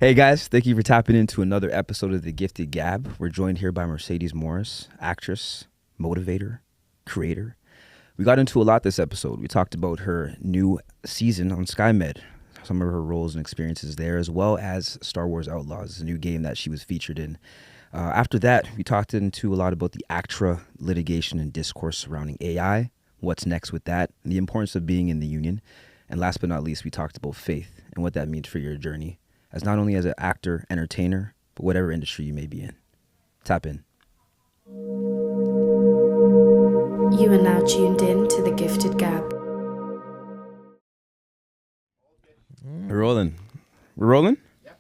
Hey guys, thank you for tapping into another episode of The Gifted Gab. We're joined here by Mercedes Morris, actress, motivator, creator. We got into a lot this episode. We talked about her new season on SkyMed, some of her roles and experiences there, as well as Star Wars Outlaws, a new game that she was featured in. After that, we talked into a lot about the ACTRA litigation and discourse surrounding AI, what's next with that, and the importance of being in the union. And last but not least, we talked about faith and what that means for your journey, as not only as an actor, entertainer, but whatever industry you may be in. Tap in. You are now tuned in to The Gifted Gab. We're rolling. We're rolling? Yeah.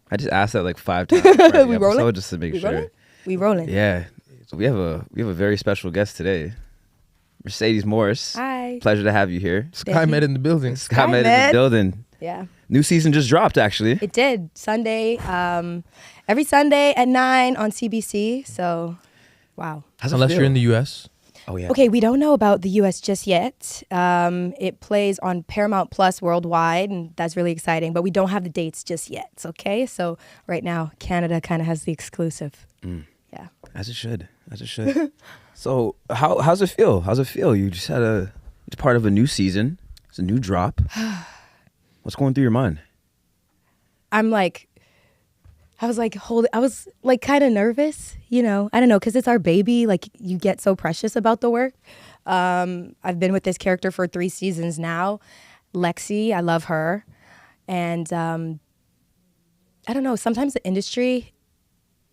I just asked that like 5 times. We rolling? Just to make We sure. rolling? We rolling. Yeah. So we have a very special guest today. Mercedes Morris. Hi. Pleasure to have you here. SkyMed in the building. SkyMed in the SkyMed. building. Yeah. New season just dropped, actually. It did. Sunday. Every Sunday at 9 on CBC. So, wow. How's it Unless feel? you're in the US. Oh, yeah. Okay, we don't know about the U.S. just yet. It plays on Paramount Plus worldwide, and that's really exciting. But we don't have the dates just yet. Okay, so right now Canada kind of has the exclusive. Yeah. As it should. As it should. So how's it feel? How's it feel? You just had it's part of a new season. It's a new drop. What's going through your mind? I was like kind of nervous, you know. I don't know, because it's our baby. Like, you get so precious about the work. I've been with this character for 3 seasons now. Lexi, I love her. And I don't know, sometimes the industry,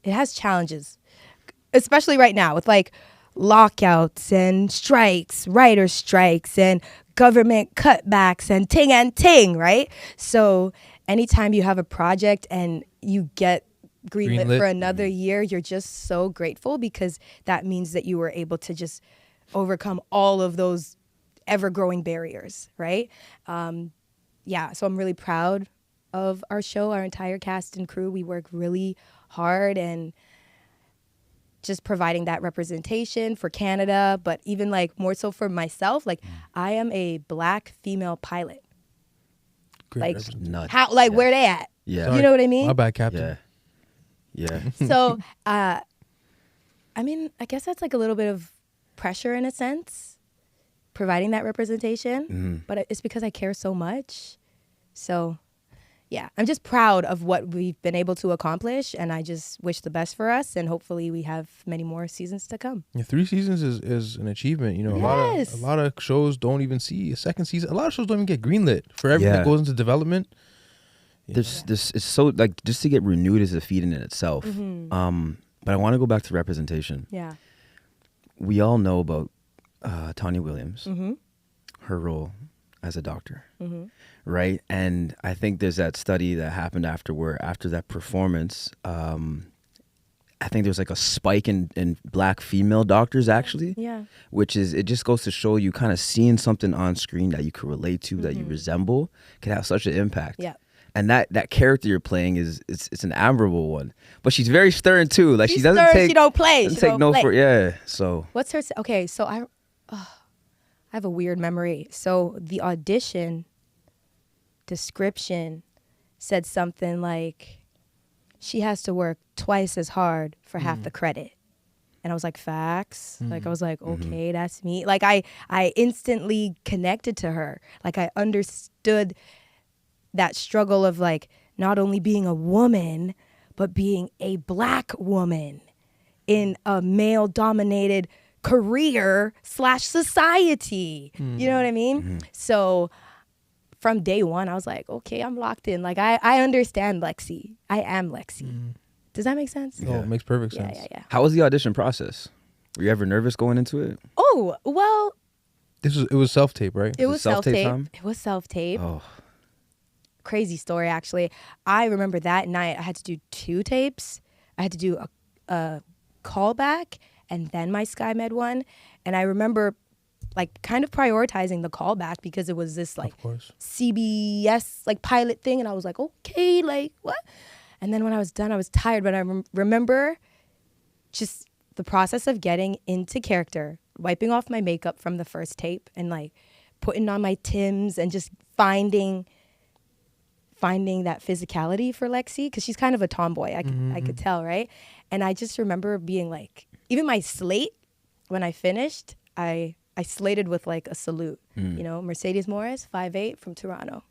it has challenges, especially right now with like lockouts and strikes, writer strikes and government cutbacks and ting, right? So anytime you have a project and you get greenlit for another year, you're just so grateful, because that means that you were able to just overcome all of those ever-growing barriers, right? Yeah, so I'm really proud of our show, our entire cast and crew. We work really hard and just providing that representation for Canada, but even like more so for myself. Like, I am a Black female pilot. Great Like, Nuts. how, like, Yeah. where they at? Yeah. You know what I mean? My bad, Captain. Yeah. So, I mean, I guess that's like a little bit of pressure in a sense, providing that representation, but it's because I care so much. So, yeah, I'm just proud of what we've been able to accomplish, and I just wish the best for us, and hopefully we have many more seasons to come. Yeah, 3 seasons is an achievement. You know, Yes. a lot of shows don't even see a second season. A lot of shows don't even get greenlit for everything Yeah. that goes into development. This it's so, like, just to get renewed is a feat in itself. But I want to go back to representation. Yeah. We all know about Tanya Williams, her role as a doctor, right? And I think there's that study that happened after that performance. I think there's like a spike in Black female doctors, actually. Yeah. Which is, it just goes to show you, kind of seeing something on screen that you could relate to, that you resemble, can have such an impact. Yeah. And that character you're playing it's an admirable one, but she's very stern too. Like, She's she doesn't stern, take she don't play. doesn't She take don't no play. for yeah. What's her? Okay, so I have a weird memory. So the audition description said something like, she has to work twice as hard for half the credit. And I was like, facts? Like, I was like, okay, that's me. Like, I instantly connected to her. Like, I understood that struggle of, like, not only being a woman, but being a Black woman in a male-dominated career / society. You know what I mean? So from day one, I was like, okay, I'm locked in. Like, I understand Lexi. I am Lexi. Does that make sense? Oh, it makes perfect sense. Yeah. How was the audition process? Were you ever nervous going into it? Oh, well, It was self-tape, right? it was self-tape self-tape. time? It was self-tape. Oh, Crazy story, actually. I remember that night I had to do 2 tapes. I had to do a callback and then my SkyMed one. And I remember, like, kind of prioritizing the callback because it was this, like, Of course. CBS, like, pilot thing. And I was like, okay, like, what? And then when I was done, I was tired. But I remember just the process of getting into character, wiping off my makeup from the first tape and, like, putting on my Timbs and just finding finding that physicality for Lexi, because she's kind of a tomboy. I could tell, right? And I just remember being like, even my slate, when I finished, I slated with like a salute. You know, Mercedes Morris, 5'8", from Toronto.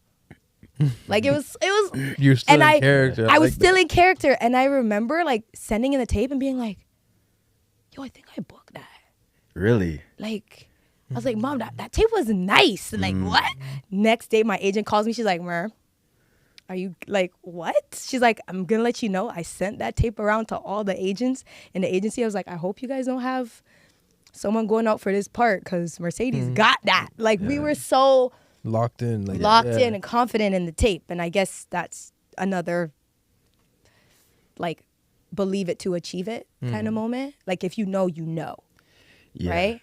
Like it was. You're still in character. I was still in character, and I remember like sending in the tape and being like, "Yo, I think I booked that." Really? Like, I was like, "Mom, that tape was nice." Like, what? Next day, my agent calls me. She's like, "Mer, are you like what?" She's like, "I'm gonna let you know. I sent that tape around to all the agents in the agency." I was like, "I hope you guys don't have someone going out for this part, because Mercedes got that." Like, we were so locked in, like, in and confident in the tape. And I guess that's another like believe it to achieve it kind of moment. Like, if you know, right?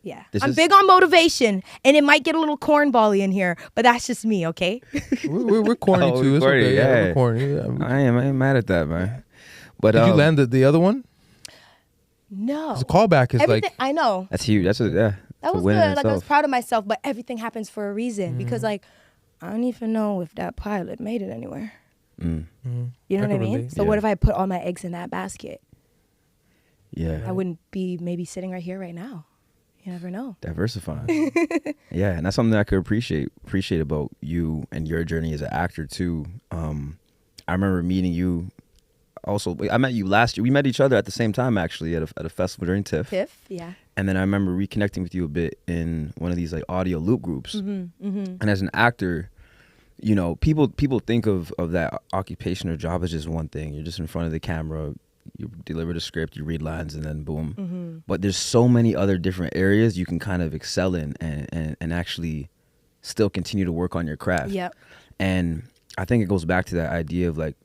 Yeah. I'm big on motivation, and it might get a little cornbally in here, but that's just me, okay? we're corny too. It's okay. Yeah, we're corny. Yeah, I ain't mad at that, man. But did you land the other one? No. The callback is Everything, like, I know. That's huge. That was good. Like, I was proud of myself, but everything happens for a reason, because like, I don't even know if that pilot made it anywhere. You know what I mean? So what if I put all my eggs in that basket? Yeah. I wouldn't be maybe sitting right here right now. You never know. Diversifying. Yeah, and that's something I could appreciate about you and your journey as an actor too. I remember meeting you. Also, I met you last year. We met each other at the same time, actually, at a festival during TIFF. Yeah. And then I remember reconnecting with you a bit in one of these like audio loop groups. And as an actor, you know, people think of that occupation or job as just one thing. You're just in front of the camera, you deliver the script, you read lines, and then boom. But there's so many other different areas you can kind of excel in and actually still continue to work on your craft. Yep. And I think it goes back to that idea of like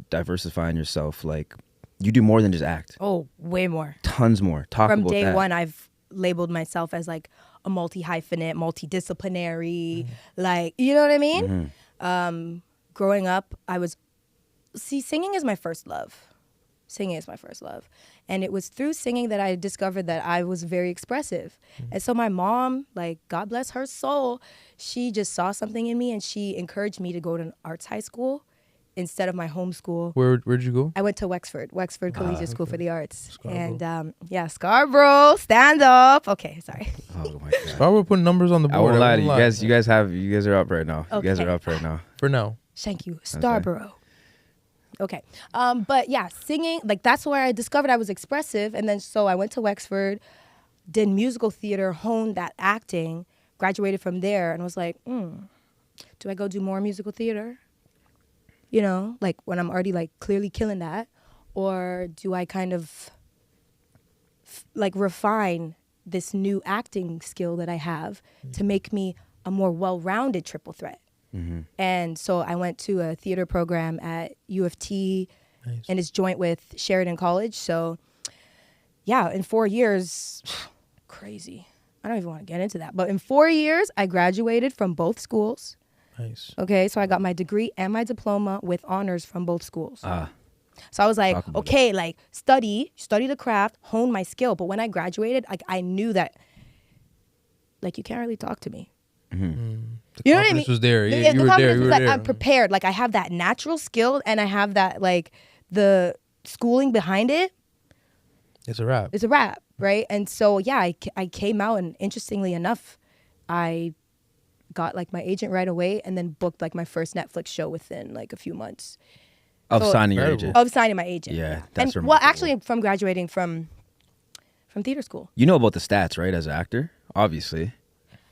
diversifying yourself. Like, you do more than just act. Oh, way more. Tons more. Talk From about day that. one, I've labeled myself as like a multi-hyphenate, multidisciplinary, like, you know what I mean? Growing up, singing is my first love. And it was through singing that I discovered that I was very expressive. And so my mom, like, God bless her soul, she just saw something in me, and she encouraged me to go to an arts high school instead of my home school. Where'd you go? I went to Wexford Collegiate School for the Arts. Scarborough. And Scarborough, stand up. Okay, sorry. Oh my God. Scarborough putting numbers on the board. I won't lie to you guys. You guys are up right now. You guys are up right now. For now. Thank you, Scarborough. Okay. But yeah, singing, like, that's where I discovered I was expressive. And then so I went to Wexford, did musical theater, honed that acting, graduated from there, and was like, do I go do more musical theater? You know, like, when I'm already like clearly killing that, or do I kind of like refine this new acting skill that I have to make me a more well-rounded triple threat? And so I went to a theater program at U of T, and it's joint with Sheridan College. So yeah, in 4 years, crazy. I don't even want to get into that. But in 4 years, I graduated from both schools. Nice. Okay, so I got my degree and my diploma with honors from both schools. So I was like, okay, like, study the craft, hone my skill. But when I graduated, like, I knew that, like, you can't really talk to me. The You know what I confidence mean? was there. The You were confidence there. You was were like, there. I'm prepared. Like, I have that natural skill, and I have that, like, the schooling behind it. It's a wrap. It's a wrap, right? And so, yeah, I came out, and interestingly enough, I got like my agent right away, and then booked like my first Netflix show within like a few months. Of signing your incredible. agent. Of signing my agent. Yeah, that's and remarkable. well, actually, from graduating from theater school. You know about the stats, right? As an actor, obviously,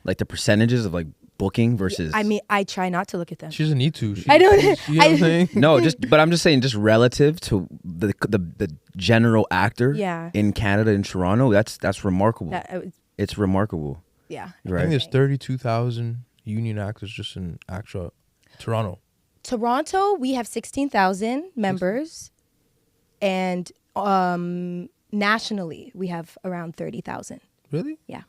like the percentages of like booking versus. I mean, I try not to look at them. She doesn't need to. I don't. You know what I'm saying? No, but I'm just saying, just relative to the general actor. Yeah. In Canada, in Toronto, that's remarkable. It's remarkable. Yeah. I Right. think there's 32,000 union actors just in ACTRA, Toronto. Toronto, we have 16,000 members, and nationally, we have around 30,000. Really? Yeah.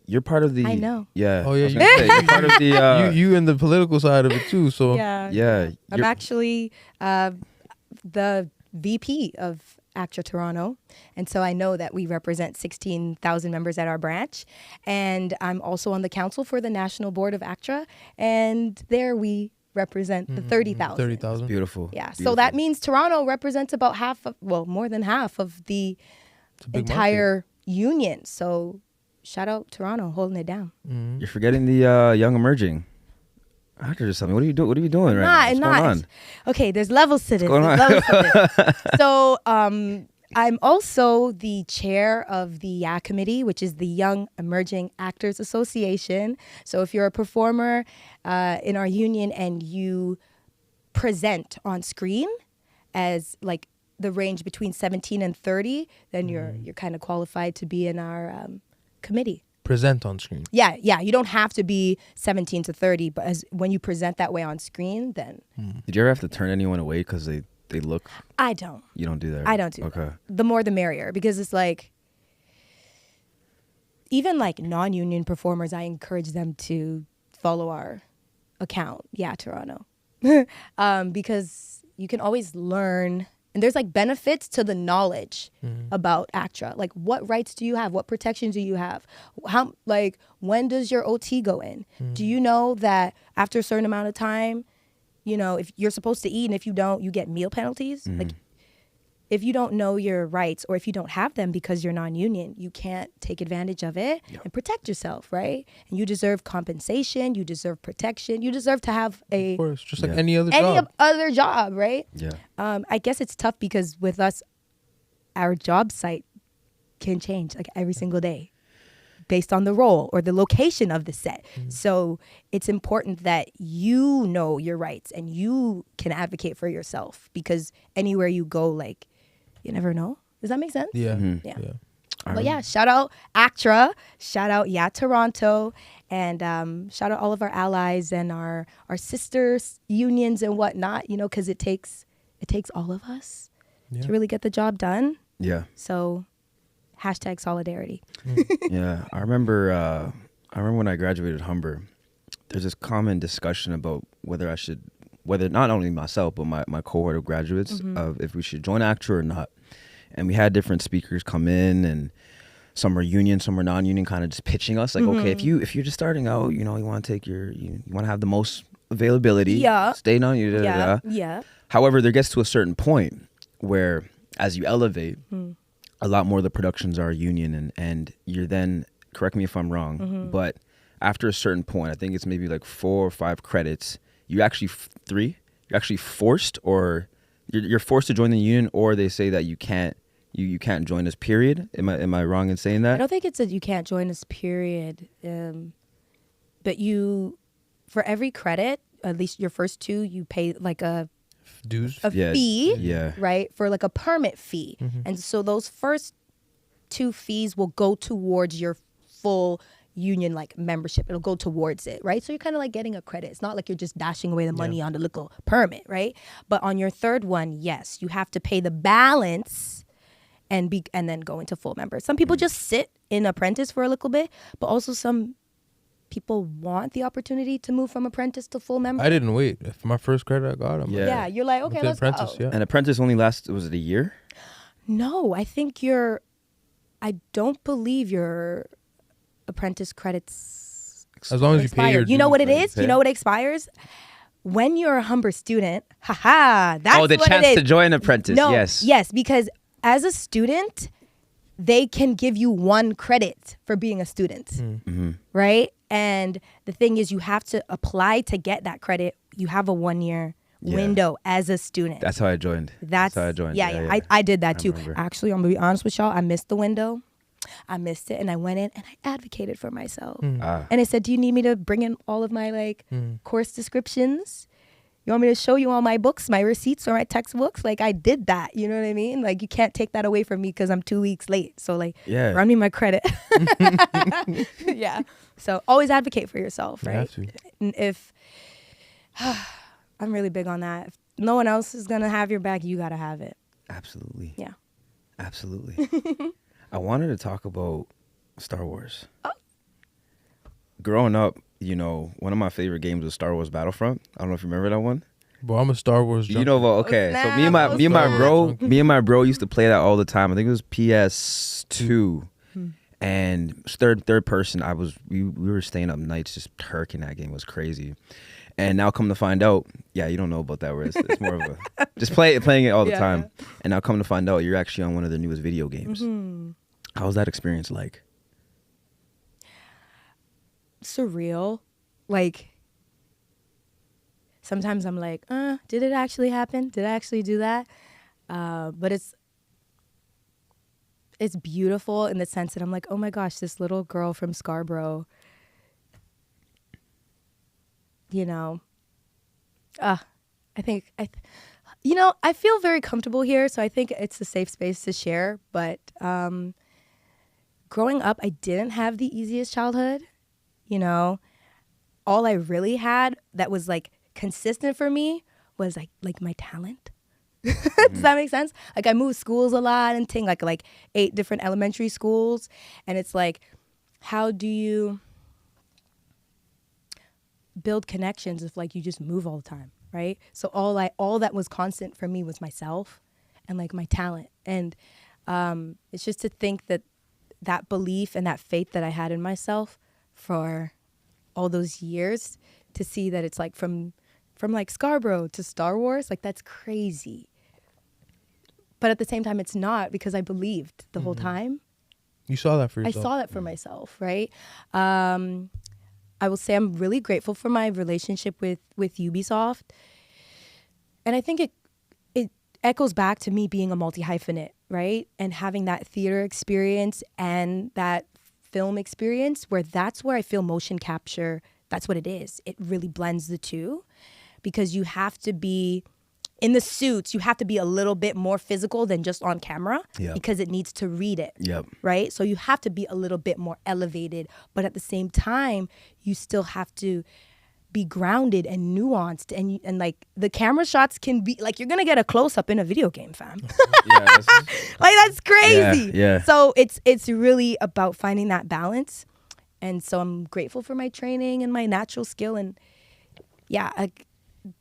You're part of the. I know. Yeah. Oh, yeah, I was gonna say, you're part of the. you in the political side of it too. So Yeah. Yeah. I'm actually the VP of ACTRA Toronto, and so I know that we represent 16,000 members at our branch, and I'm also on the council for the National Board of ACTRA, and there we represent the 30,000. 30,000. Beautiful. Yeah. So Beautiful. that means Toronto represents about half of, well, more than half of the It's a big entire union. So shout out Toronto holding it down. market. You're forgetting the young emerging actors or something. What are you doing? What are you doing right now? What's going on? Okay, there's levels to this. going There's on? levels to this. So I'm also the chair of the YA committee, which is the Young Emerging Actors Association. So if you're a performer in our union and you present on screen as like the range between 17 and 30, then you're kind of qualified to be in our committee. Present on screen. Yeah. You don't have to be 17 to 30, but when you present that way on screen, then Did you ever have to turn anyone away because they look? I don't. You don't do that. I don't do Okay. that. The more the merrier, because it's like, even like non-union performers, I encourage them to follow our account. Yeah, Toronto. Because you can always learn, and there's like benefits to the knowledge about ACTRA. Like, what rights do you have? What protections do you have? How, like, when does your OT go in? Do you know that after a certain amount of time, you know, if you're supposed to eat, and if you don't, you get meal penalties? Like, if you don't know your rights, or if you don't have them because you're non-union, you can't take advantage of it and protect yourself, right? And you deserve compensation, you deserve protection, you deserve to have Of course, just like Yeah. any other job. other job, right? Yeah. I guess it's tough because with us, our job site can change like every single day based on the role or the location of the set. So it's important that you know your rights and you can advocate for yourself, because anywhere you go, like, you never know. Does that make sense? Yeah. Yeah. Yeah. But yeah, shout out ACTRA, shout out Toronto, and shout out all of our allies and our sister unions and whatnot, you know, because it takes all of us to really get the job done. Yeah. So hashtag solidarity. Yeah. I remember when I graduated Humber, there's this common discussion about whether not only myself, but my cohort of graduates, of if we should join ACTRA or not. And we had different speakers come in, and some were union, some were non-union, kind of just pitching us like, okay, if you're just starting out, you know, you want to take you want to have the most availability, Yeah. stay non-union. Yeah. However, there gets to a certain point where, as you elevate, a lot more of the productions are union, and you're then, correct me if I'm wrong, but after a certain point, I think it's maybe like 4 or 5 credits, you actually you're actually forced, or you're forced to join the union, or they say that you can't join us, period. Am I wrong in saying I that? don't think it's that you can't join us, period. But you, for every credit, at least your first 2, you pay like a Dues. Yeah, fee, yeah. right, for like a permit fee. And so those first 2 fees will go towards your full union like membership. It'll go towards it, right? So you're kind of like getting a credit. It's not like you're just dashing away the money on the little permit, right? But on your third one, yes, you have to pay the balance and then go into full member. Some people just sit in apprentice for a little bit, but also some people want the opportunity to move from apprentice to full member. I didn't wait. If my first credit I got, I'm Yeah. like, Yeah, you're like, okay, within let's apprentice, go. yeah. And apprentice only lasts, was it a year? No, I don't believe your apprentice credits As long as you pay expire. your You know dues, what it like, is? You know what expires? When you're a Humber student, that's the what chance it is. to join apprentice. No, Yes. because as a student, they can give you 1 credit for being a student, right? And the thing is, you have to apply to get that credit. You have a 1-year window as a student. That's how I joined. That's how I joined. Yeah. I did that too. remember. Actually, I'm gonna be honest with y'all. I missed the window. I missed it, and I went in and I advocated for myself. And I said, "Do you need me to bring in all of my course descriptions? You want me to show you all my books, my receipts, or my textbooks?" Like, I did that. You know what I mean? Like, you can't take that away from me because I'm 2 weeks late. So run me my credit. Yeah. So always advocate for yourself, You right? have to. And if I'm really big on that. If no one else is gonna have your back, you gotta have it. Absolutely. Yeah. Absolutely. I wanted to talk about Star Wars. Oh. Growing up, you know, one of my favorite games was Star Wars Battlefront. I don't know if you remember that one. Bro, I'm a Star Wars junkie. You know, well, okay. So me and Snap. my bro used to play that all the time. I think it was PS2. And third person, we were staying up nights just turking that game. It was crazy. And now come to find out, yeah, you don't know about that. Where it's more of a just playing it all the time. Yeah. And now come to find out, you're actually on one of the newest video games. Mm-hmm. How was that experience like? Surreal. Like, sometimes I'm like, did it actually happen? Did I actually do that? But it's beautiful in the sense that I'm like, oh my gosh, this little girl from Scarborough, you know, I feel very comfortable here, so I think it's a safe space to share. But growing up, I didn't have the easiest childhood. You know, all I really had that was like consistent for me was like my talent. Does that make sense? Like, I moved schools a lot and ting, like 8 different elementary schools, and it's like, how do you build connections if like you just move all the time, right? So all that was constant for me was myself and like my talent, and it's just to think that belief and that faith that I had in myself for all those years, to see that it's like from like Scarborough to Star Wars, like that's crazy. But at the same time, it's not, because I believed the whole time. You saw that for yourself. I saw that for myself, right? I will say I'm really grateful for my relationship with Ubisoft. And I think it echoes back to me being a multi-hyphenate, right? And having that theater experience and that film experience, where that's where I feel motion capture, that's what it is. It really blends the two, because you have to be in the suits, you have to be a little bit more physical than just on camera, because it needs to read it, right? So you have to be a little bit more elevated, but at the same time, you still have to be grounded and nuanced, and like the camera shots can be like, you're gonna get a close-up in a video game, fam. Like, that's crazy. Yeah. So it's really about finding that balance. And so I'm grateful for my training and my natural skill. And yeah,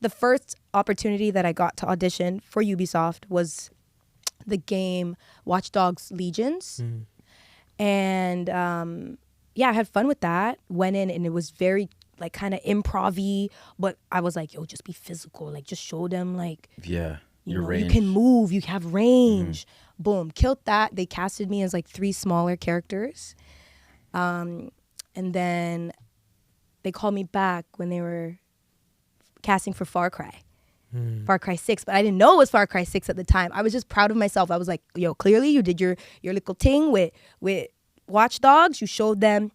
the first opportunity that I got to audition for Ubisoft was the game Watch Dogs Legions. And I had fun with that. Went in and it was very like kind of improv-y, but I was like, yo, just be physical. Like, just show them like, you know, you can move, you have range. Boom, killed that. They casted me as like 3 smaller characters. And then they called me back when they were casting for Far Cry. Far Cry 6, but I didn't know it was Far Cry 6 at the time. I was just proud of myself. I was like, yo, clearly you did your little thing with Watch Dogs. You showed them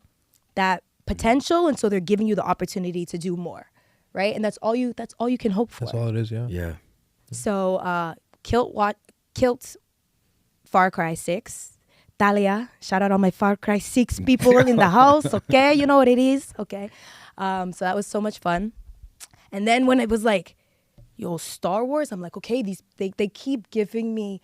that potential, and so they're giving you the opportunity to do more, right? And that's all you can hope for. That's all it is, yeah. Yeah. So killed Far Cry 6. Talia, shout out all my Far Cry 6 people in the house, okay? You know what it is, okay? So that was so much fun. And then when it was like, yo, Star Wars, I'm like, okay, they keep giving me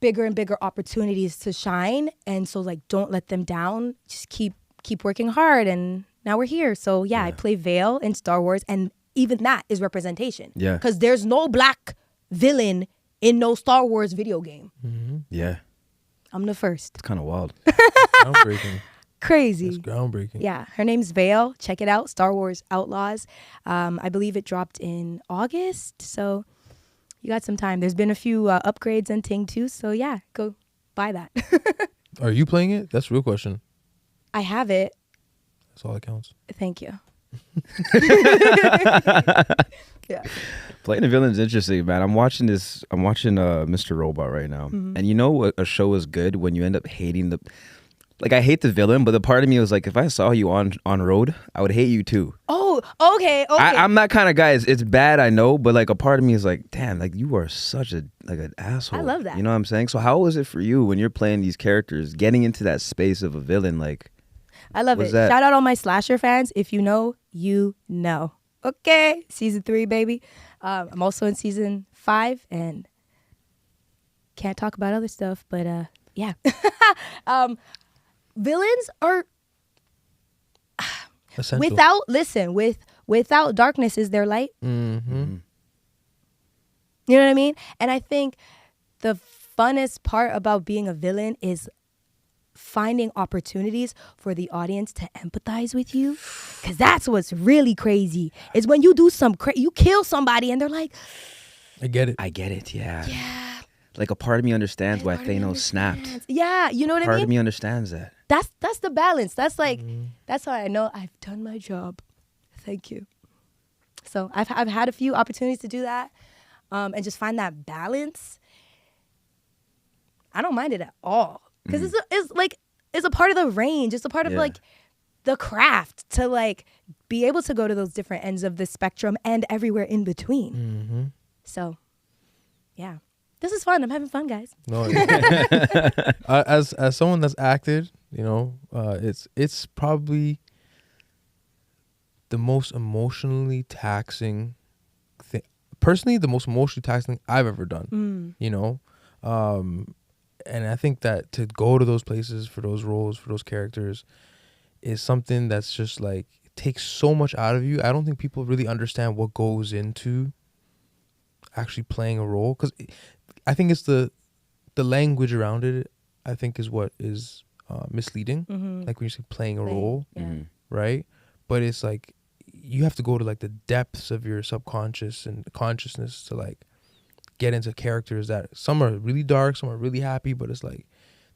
bigger and bigger opportunities to shine, and so like, don't let them down. Just keep working hard, and now we're here. So yeah, I play Vale in Star Wars, and even that is representation. Yeah, because there's no black villain in no Star Wars video game. Yeah, I'm the first. It's kind of wild. Groundbreaking. Crazy. It's groundbreaking. Yeah, her name's Vale. Check it out, Star Wars Outlaws. I believe it dropped in August, so you got some time. There's been a few upgrades and ting too, so yeah, go buy that. Are you playing it? That's the real question. I have it. That's all that counts. Thank you. Yeah. Playing a villain is interesting, man. I'm watching Mr. Robot right now. And you know what, a show is good when you end up hating like, I hate the villain, but the part of me was like, if I saw you on road, I would hate you too. Oh, okay. I'm that kind of guy. It's bad, I know, but like a part of me is like, damn, like you are such an asshole. I love that. You know what I'm saying? So how was it for you when you're playing these characters, getting into that space of a villain? Like, I love it. Shout out all my slasher fans. If you know, you know. Okay, season 3, baby. I'm also in season 5, and can't talk about other stuff, but yeah. Villains are essential. without darkness is there light. You know what I mean? And I think the funnest part about being a villain is finding opportunities for the audience to empathize with you, because that's what's really crazy, is when you do you kill somebody and they're like, I get it. I get it. Yeah. yeah, Like a part of me understands why part of me Thanos snapped. understands. Yeah, you know what I Part mean? of me understands that. That's the balance. That's like, that's how I know I've done my job. Thank you. So I've had a few opportunities to do that, and just find that balance. I don't mind it at all, because it's a part of the range. It's a part of like the craft to like be able to go to those different ends of the spectrum and everywhere in between. Mm-hmm. So, yeah, this is fun. I'm having fun, guys. No, as someone that's acted, you know, it's probably the most emotionally taxing thing. Personally, the most emotionally taxing thing I've ever done. You know, and I think that to go to those places for those roles, for those characters, is something that's just like, it takes so much out of you. I don't think people really understand what goes into actually playing a role, because I think it's the language around it, I think, is what is misleading. Like when you say playing a role, right? But it's like you have to go to like the depths of your subconscious and consciousness to like get into characters that some are really dark, some are really happy, but it's like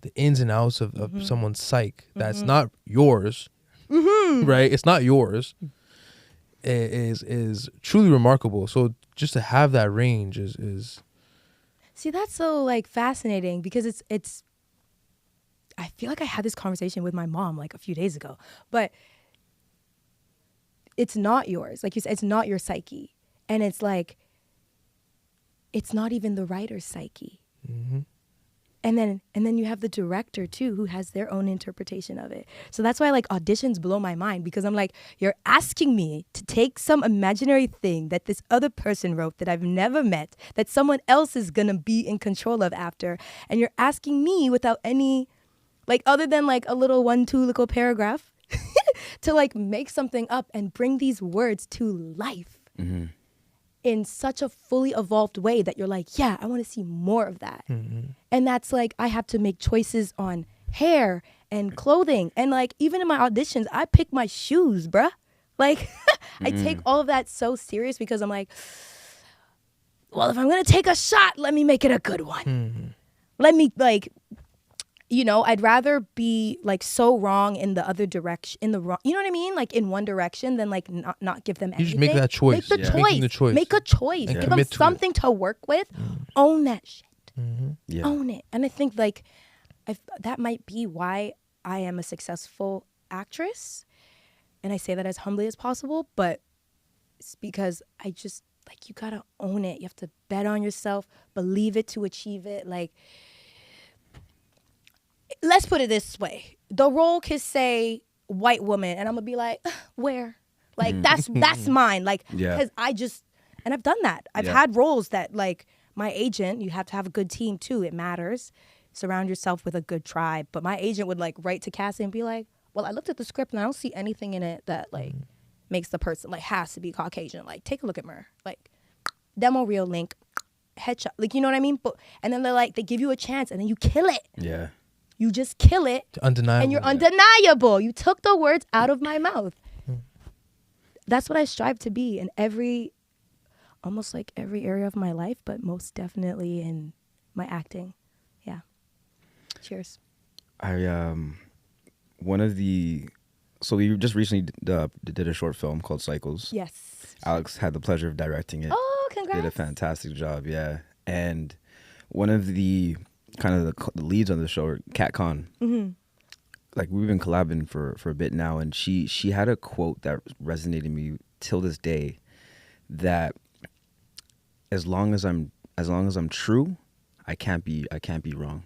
the ins and outs of someone's psyche that's not yours, right? It's not yours. Is truly remarkable. So just to have that range is See, that's so like fascinating, because it's I feel like I had this conversation with my mom like a few days ago, but it's not yours. Like you said, it's not your psyche. And it's like, it's not even the writer's psyche. And then you have the director too, who has their own interpretation of it. So that's why like auditions blow my mind, because I'm like, you're asking me to take some imaginary thing that this other person wrote that I've never met, that someone else is gonna be in control of after, and you're asking me without any, like, other than like a little 1-2 little paragraph to like make something up and bring these words to life in such a fully evolved way that you're like, yeah, I want to see more of that. And that's like, I have to make choices on hair and clothing. And like, even in my auditions, I pick my shoes, bruh. Like, I take all of that so serious, because I'm like, well, if I'm going to take a shot, let me make it a good one. Let me like, you know, I'd rather be like so wrong in the other direction, in the wrong, you know what I mean? Like in one direction than like not give them anything. You just make that choice. Make the choice. Making the choice. Make a choice. And Give them commit to something to work with. Own that shit. Yeah. Own it. And I think like that might be why I am a successful actress. And I say that as humbly as possible, but it's because I just, like, you gotta own it. You have to bet on yourself, believe it to achieve it. Like, let's put it this way. The role could say white woman, and I'm gonna be like, where? Like, that's mine. Like, because and I've done that. I've had roles that, like, my agent, you have to have a good team too. It matters. Surround yourself with a good tribe. But my agent would like write to casting and be like, well, I looked at the script and I don't see anything in it that like makes the person like has to be Caucasian. Like, take a look at Mer. Like, demo reel link, headshot. Like, you know what I mean? But and then they're like, they give you a chance and then you kill it. Yeah. You just kill it. Undeniable. And you're undeniable. You took the words out of my mouth. That's what I strive to be in almost like every area of my life, but most definitely in my acting. Yeah. Cheers. So we just recently did a short film called Cycles. Yes. Alex had the pleasure of directing it. Oh, congrats. Did a fantastic job, yeah. And one of the kind of the leads on the show, Kat Khan, like, we've been collabing for a bit now, and she had a quote that resonated with me till this day, that as long as I'm true, I can't be wrong.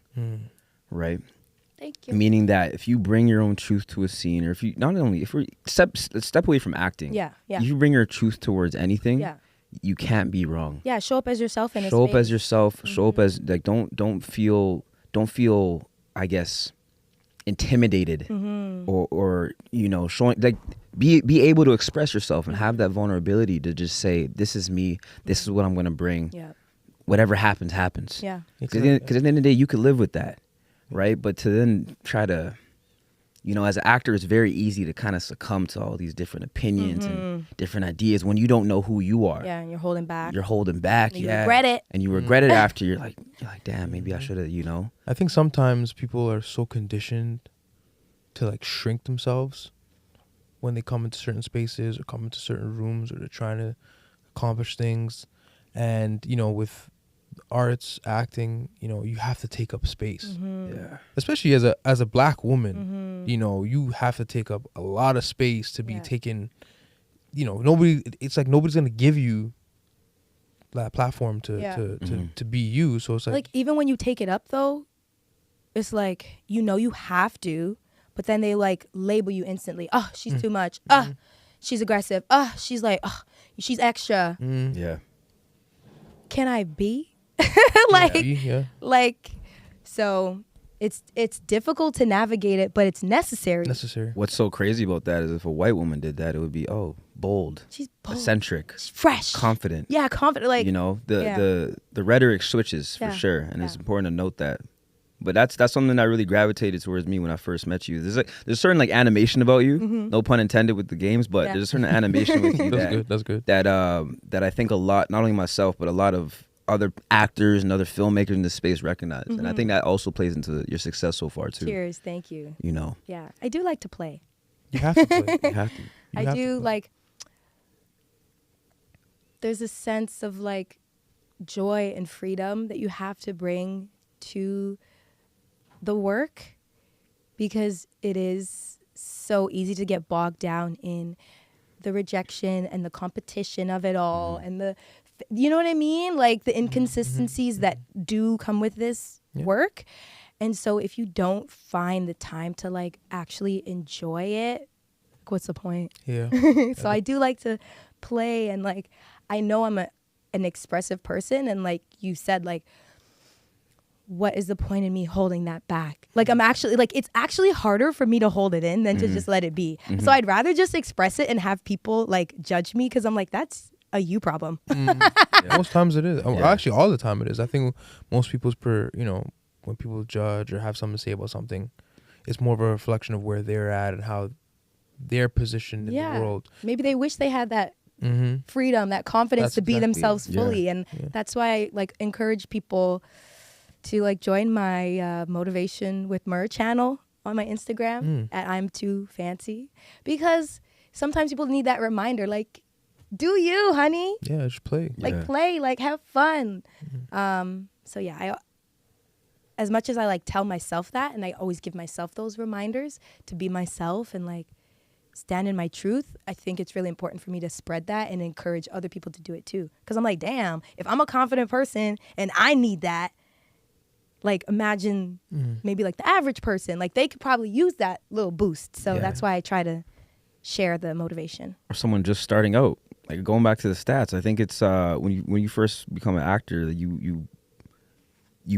Right? Thank you. Meaning that if you bring your own truth to a scene, or if we step away from acting, Yeah. if you bring your truth towards anything, Yeah. you can't be wrong. Yeah, show up as yourself in a Show up space. as yourself. Show up as, like, don't feel I guess intimidated or you know, showing, like, be able to express yourself and have that vulnerability to just say, this is me, this is what I'm going to bring. Yeah. Whatever happens. Yeah. Because at the end of the day, you could live with that. right? But to then try to, as an actor, it's very easy to kind of succumb to all these different opinions and different ideas when you don't know who you are. Yeah, and you're holding back. You're holding back. And you regret it. And you regret it after. You're like, damn, maybe I should have, I think sometimes people are so conditioned to like shrink themselves when they come into certain spaces or come into certain rooms, or they're trying to accomplish things. And, with arts, acting, you have to take up space. Yeah. Especially as a black woman, you have to take up a lot of space to be taken. It's like nobody's gonna give you that platform to be you. So it's like even when you take it up though, it's like you have to, but then they like label you instantly. Oh, she's too much. She's aggressive. She's like, she's extra. Yeah. Can I be? So it's difficult to navigate it, but it's necessary. What's so crazy about that is if a white woman did that, it would be bold. She's bold. Eccentric. She's fresh. Confident. Yeah, confident. Like the rhetoric switches for sure, and it's important to note that. But that's something that really gravitated towards me when I first met you. There's certain like animation about you, no pun intended with the games, but there's a certain animation with you that's good. That I think a lot, not only myself, but a lot of other actors and other filmmakers in this space recognize. And I think that also plays into your success so far too. Cheers, thank you. Yeah, I do like to play. You have to play. You have to. I do like. There's a sense of like joy and freedom that you have to bring to the work, because it is so easy to get bogged down in the rejection and the competition of it all and the, you know what I mean? Like the inconsistencies that do come with this work. And so if you don't find the time to like actually enjoy it, what's the point? Yeah. So I do like to play, and like I know I'm an expressive person, and like you said, like what is the point in me holding that back? Like I'm actually like, it's actually harder for me to hold it in than to just let it be. So I'd rather just express it and have people like judge me, because I'm like, that's a you problem. Most times it is. Actually, all the time it is. I think most people's when people judge or have something to say about something, it's more of a reflection of where they're at and how they're positioned in the world. Maybe they wish they had that freedom, that confidence to be themselves fully. And that's why I like encourage people to like join my Motivation with Mer channel on my Instagram at I'm Too Fancy, because sometimes people need that reminder, like, do you, honey? Yeah, just play. Like play, like have fun. So yeah, I as much as I like tell myself that, and I always give myself those reminders to be myself and like stand in my truth, I think it's really important for me to spread that and encourage other people to do it too. Because I'm like, damn, if I'm a confident person and I need that, like imagine maybe like the average person, like they could probably use that little boost. So that's why I try to share the motivation. Or someone just starting out, like going back to the stats, I think it's when you first become an actor, you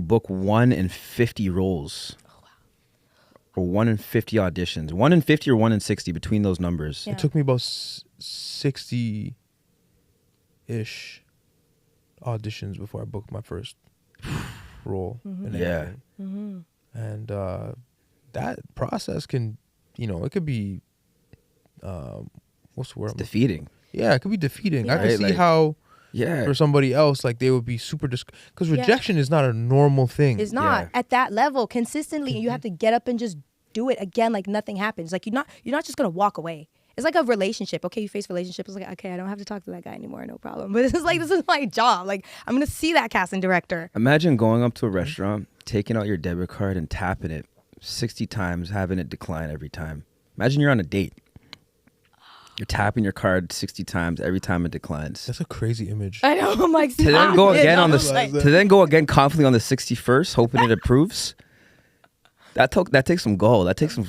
book 1 in 50 roles. Oh, wow. Or 1 in 50 auditions. 1 in 50 or 1 in 60, between those numbers. Yeah. It took me about 60-ish auditions before I booked my first role. And that process can, it could be what's the word? It's defeating. Yeah, it could be defeating. I can see how for somebody else, like they would be super because rejection is not a normal thing. It's not at that level consistently. You have to get up and just do it again, like nothing happens. Like you're not just gonna walk away. It's like a relationship. Okay, you face relationship. It's like, okay, I don't have to talk to that guy anymore, no problem. But this is my job. Like I'm gonna see that casting director. Imagine going up to a restaurant, taking out your debit card and tapping it 60 times, having it decline every time. Imagine you're on a date. You're tapping your card 60 times every time it declines. That's a crazy image. I know. I'm like, to then go again confidently on the 61st, hoping it approves. That takes some goal. That takes some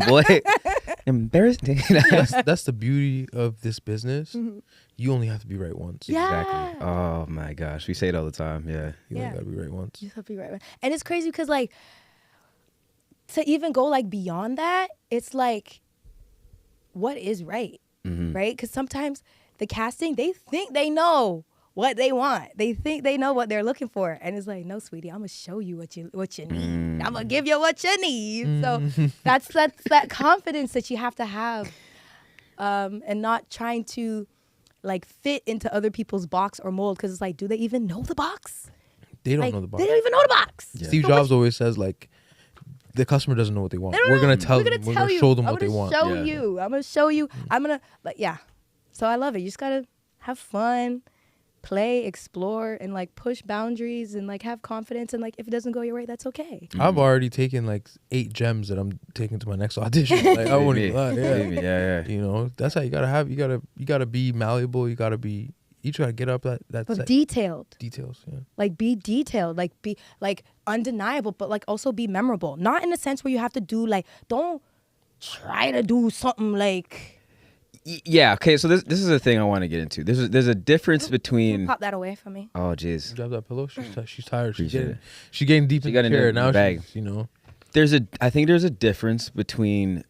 boy. Embarrassing. That's the beauty of this business. You only have to be right once. Yeah. Exactly. Oh my gosh, we say it all the time. Yeah. You only gotta be right once. You have to be right. And it's crazy because like to even go like beyond that, it's like, what is right? Right? Because sometimes the casting, they think they know what they want. They think they know what they're looking for. And it's like, no, sweetie, I'm going to show you what you need. I'm going to give you what you need. So that's that confidence that you have to have, and not trying to like fit into other people's box or mold. Because it's like, do they even know the box? They don't know the box. They don't even know the box. Yeah. Steve Jobs always says, like, the customer doesn't know what they want. We're going to tell them. We're going to show them what they want. I'm going to show you. I'm going to, like, yeah. So I love it. You just got to have fun, play, explore, and like push boundaries and like have confidence. And like, if it doesn't go your way, that's okay. I've already taken like 8 gems that I'm taking to my next audition. Like, I wouldn't even lie. Yeah. You know, that's how you got to have, you got to be malleable. You got to get up that But detailed. Details, yeah. Like be detailed, like be like undeniable, but like also be memorable. Not in a sense where you have to do like, don't try to do something like. Yeah. Okay. So this is a thing I want to get into. There's a difference between. Pop that away from me. Oh, jeez. Grab that pillow. She's tired. She's Appreciate getting deep in the chair now. Bag. She's, you know. I think there's a difference between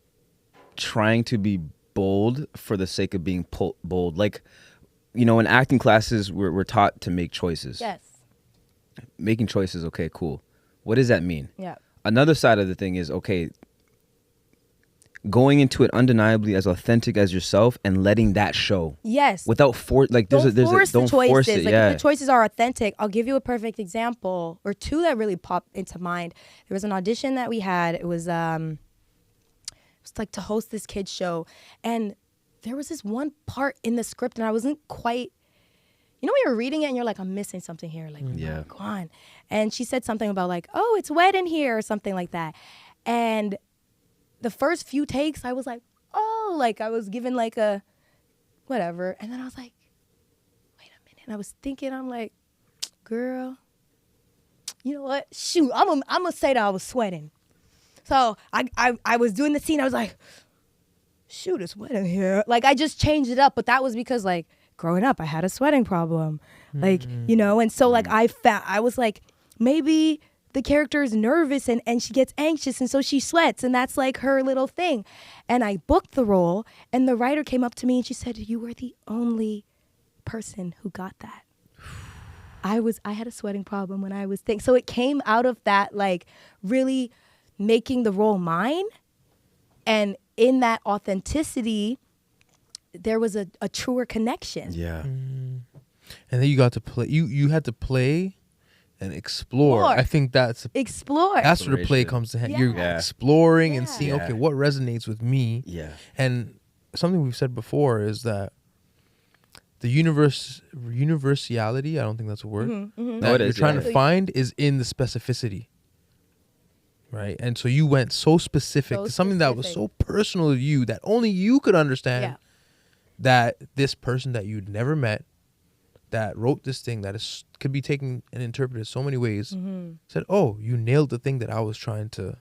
trying to be bold for the sake of being bold. Like, you know, in acting classes, we're taught to make choices. Yes. Making choices, okay, cool. What does that mean? Yeah. Another side of the thing is, okay, going into it undeniably as authentic as yourself and letting that show. Yes. Without don't force the choices. Like yeah. if the choices are authentic, I'll give you a perfect example or two that really popped into mind. There was an audition that we had. It was like to host this kids show, and there was this one part in the script, and I wasn't quite. You know, when you're reading it and you're like, I'm missing something here. Like, yeah. Go on. And she said something about like, oh, it's wet in here or something like that. And the first few takes, I was like, oh, like I was given like a whatever. And then I was like, wait a minute. And I was thinking, I'm like, girl, you know what? Shoot, I'm gonna say that I was sweating. So I was doing the scene. I was like, shoot, it's wet in here. Like I just changed it up. But that was because like, growing up, I had a sweating problem, like, you know, and so like I was like, maybe the character is nervous and she gets anxious and so she sweats and that's like her little thing. And I booked the role and the writer came up to me and she said, you were the only person who got that. I had a sweating problem when I was thinking. So it came out of that, like really making the role mine, and in that authenticity, there was a truer connection. Yeah. And then you got to play. You had to play and explore. I think that's explore. That's where the play comes to hand. Yeah. You're Yeah. exploring and seeing, Yeah. okay, what resonates with me. Yeah. And something we've said before is that the universality, I don't think that's a word, that No, it you're is, trying yeah. to find is in the specificity. Right? And so you went so specific So to something that was so specific. personal to you that only you could understand. Yeah. That this person that you'd never met, that wrote this thing that could be taken and interpreted so many ways, said, "Oh, you nailed the thing that I was trying to."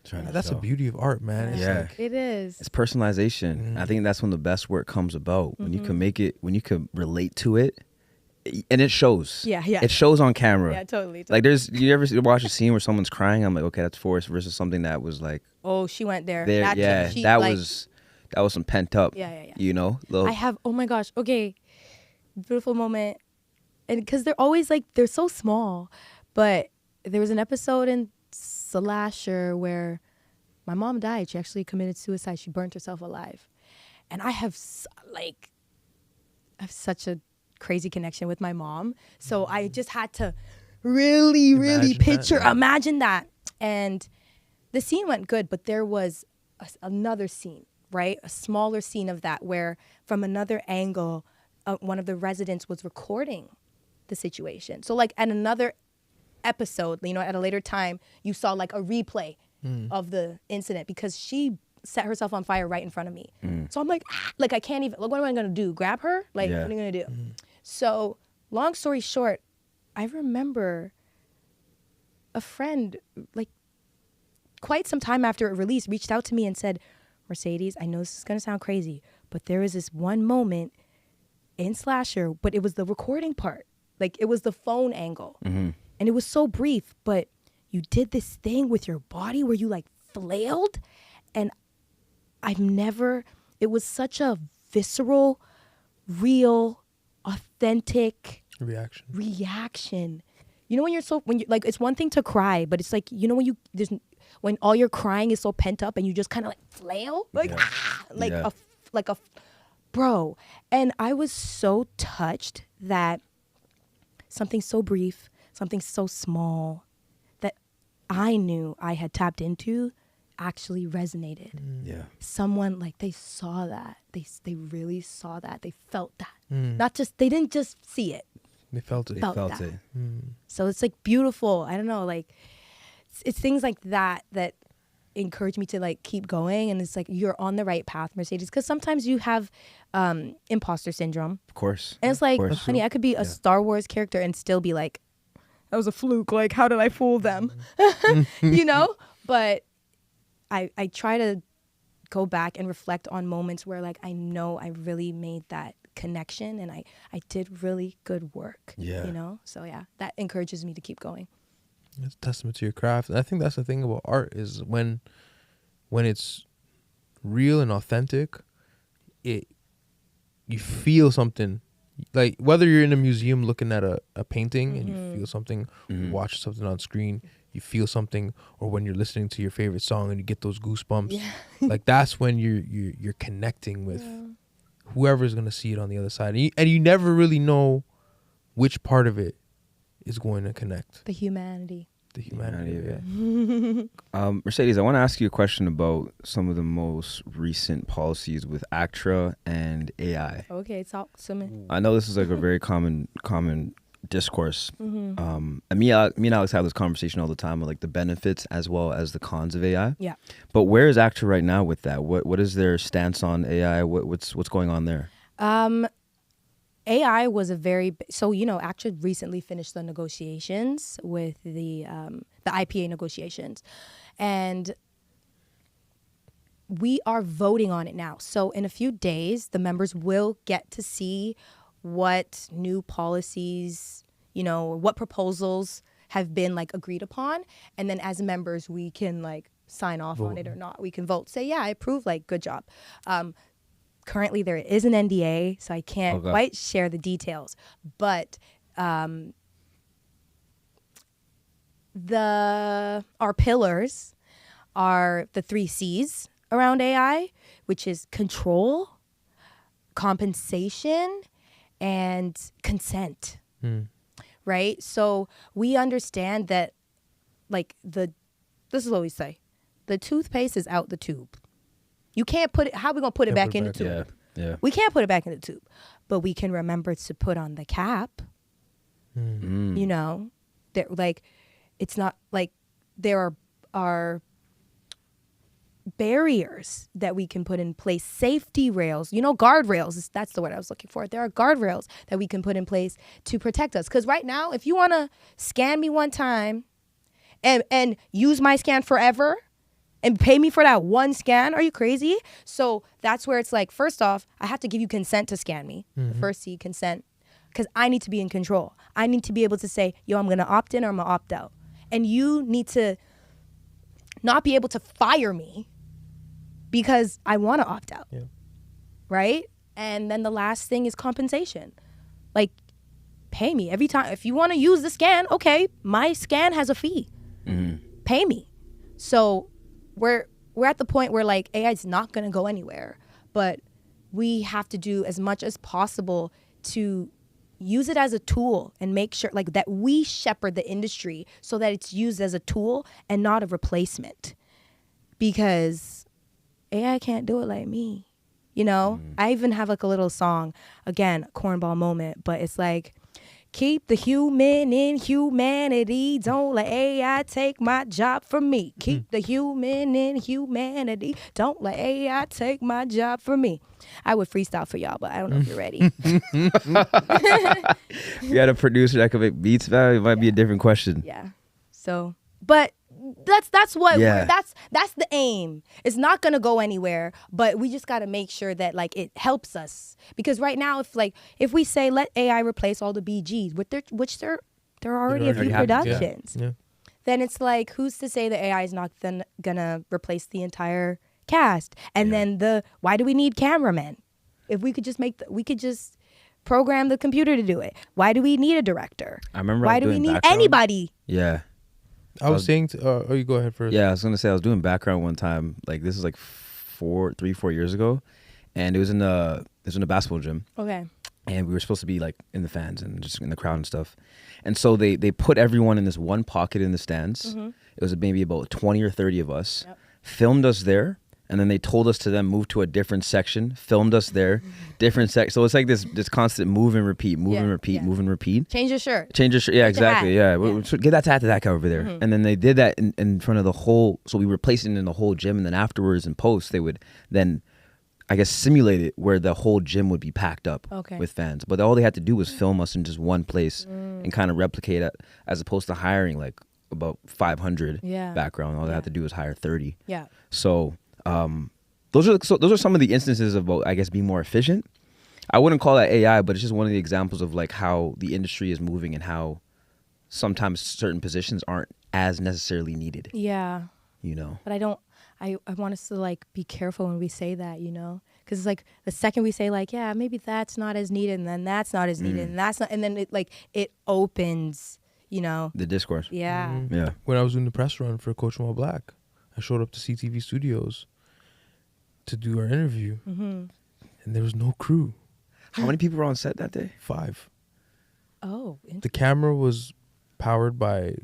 That's the beauty of art, man. It's Yeah. like, It is. It's personalization. I think that's when the best work comes about. When you can make it, when you can relate to it, and it shows. Yeah. It shows on camera. Yeah, totally. Like you ever watch a scene where someone's crying? I'm like, okay, that's forced versus something that was like Oh, she went there. there. That Yeah, she, that like, was some pent up. Yeah. You know, little, I have, oh my gosh, okay, beautiful moment. And because they're always like, they're so small. But there was an episode in Slasher where my mom died. She actually committed suicide. She burnt herself alive. And I have such a crazy connection with my mom. So I just had to really imagine that. And the scene went good, but there was another scene, right? A smaller scene of that where from another angle, one of the residents was recording the situation. So like at another episode, you know, at a later time, you saw like a replay of the incident because she set herself on fire right in front of me. So I'm like, I can't even, like, what am I going to do? Grab her? Like, Yeah. what are you going to do? So long story short, I remember a friend, like quite some time after it released, reached out to me and said, Mercedes, I know this is going to sound crazy, but there was this one moment in Slasher, but it was the recording part. Like it was the phone angle. And it was so brief, but you did this thing with your body where you like flailed. And it was such a visceral, real authentic reaction. You know, when you like, it's one thing to cry, but it's like, you know, when all your crying is so pent up and you just kind of like flail, like, bro. And I was so touched that something so brief, something so small that I knew I had tapped into actually resonated. Yeah. Someone, like, they saw that. They really saw that. They felt that. Not just, they didn't just see it. They felt it. Felt it. So it's like beautiful. I don't know, like it's things like that that encourage me to like keep going. And it's like, you're on the right path, Mercedes, because sometimes you have imposter syndrome. Of course. And it's like, course. honey, I could be a Star Wars character and still be like, that was a fluke. Like, how did I fool them? You know? But I try to go back and reflect on moments where like I know I really made that connection and I did really good work. Yeah. You know? So yeah, that encourages me to keep going. It's a testament to your craft. And I think that's the thing about art is when it's real and authentic, you feel something. Like whether you're in a museum looking at a painting and you feel something, watch something on screen, you feel something, or when you're listening to your favorite song and you get those goosebumps. Yeah. Like that's when you're connecting with whoever's gonna see it on the other side, and you never really know which part of it is going to connect. The humanity. Mercedes, I want to ask you a question about some of the most recent policies with ACTRA and AI. Okay, talk to me. I know this is like a very common discourse. And me and Alex have this conversation all the time of like the benefits as well as the cons of AI. Yeah. But where is ACTRA right now with that? What is their stance on AI? What's going on there? AI was ACTRA recently finished the negotiations with the IPA negotiations, and we are voting on it now. So in a few days, the members will get to see what new policies, what proposals have been like agreed upon, and then as members, we can like sign off on it or not. We can vote, say, yeah, I approve, like, good job. Currently, there is an NDA, so I can't quite share the details. But our pillars are the 3 C's around AI, which is control, compensation, and consent. Right? So we understand that, like, this is what we say. The toothpaste is out the tube. You can't put it, how are we going to put it back in the tube? Yeah. We can't put it back in the tube, but we can remember to put on the cap. Like, it's not like there are barriers that we can put in place, safety rails, guardrails. That's the word I was looking for. There are guardrails that we can put in place to protect us. Because right now, if you want to scan me one time and use my scan forever, and pay me for that one scan? Are you crazy? So that's where it's like, first off, I have to give you consent to scan me. The first C, consent. Because I need to be in control. I need to be able to say, yo, I'm going to opt in or I'm going to opt out. And you need to not be able to fire me because I want to opt out. Yeah. Right? And then the last thing is compensation. Like, pay me every time. If you want to use the scan, okay, my scan has a fee. Pay me. So we're at the point where like AI is not going to go anywhere, but we have to do as much as possible to use it as a tool and make sure like that we shepherd the industry so that it's used as a tool and not a replacement, because AI can't do it like me. I even have like a little song, again, cornball moment, but it's like, keep the human in humanity. Don't let AI take my job from me. Keep the human in humanity. Don't let AI take my job from me. I would freestyle for y'all, but I don't know if you're ready. You got a producer that can make beats, man. It might be a different question. Yeah. So, but that's what that's the aim. It's not gonna go anywhere, but we just gotta make sure that like it helps us, because right now if we say let AI replace all the BGs, which there are already a few productions, then it's like, who's to say that AI is not then gonna replace the entire cast? And then why do we need cameramen? If we could just program the computer to do it? Why do we need a director? I remember. Why do we need anybody? Yeah. I was saying, oh, you go ahead first. Yeah, I was gonna say I was doing background one time. Like this is like 4 years ago, and it was in a basketball gym. Okay. And we were supposed to be like in the fans and just in the crowd and stuff. And so they put everyone in this one pocket in the stands. Mm-hmm. It was maybe about 20 or 30 of us. Yep. Filmed us there, and then they told us to then move to a different section. Filmed us there, different section. So it's like this constant move and repeat, move and repeat, move and repeat. Change your shirt. Change your shirt. Yeah, exactly. Yeah. Yeah. Get that hat to that guy over there. Mm-hmm. And then they did that in front of the whole. So we were placing it in the whole gym, and then afterwards in post they would then, I guess, simulate it where the whole gym would be packed up with fans. But all they had to do was film us in just one place and kind of replicate it, as opposed to hiring like about 500 background. All they had to do was hire 30. Yeah. So those are some of the instances of, I guess, being more efficient. I wouldn't call that AI, but it's just one of the examples of like how the industry is moving and how sometimes certain positions aren't as necessarily needed. Yeah. You know. But I want us to like be careful when we say that, you know, because it's like the second we say like, yeah, maybe that's not as needed, and then that's not as needed, and that's not, and then it opens, you know, the discourse. Yeah. Mm-hmm. Yeah. When I was doing the press run for Coach Mo Black, I showed up to CTV Studios to do our interview, and there was no crew. How many people were on set that day? 5. Oh. The camera was powered by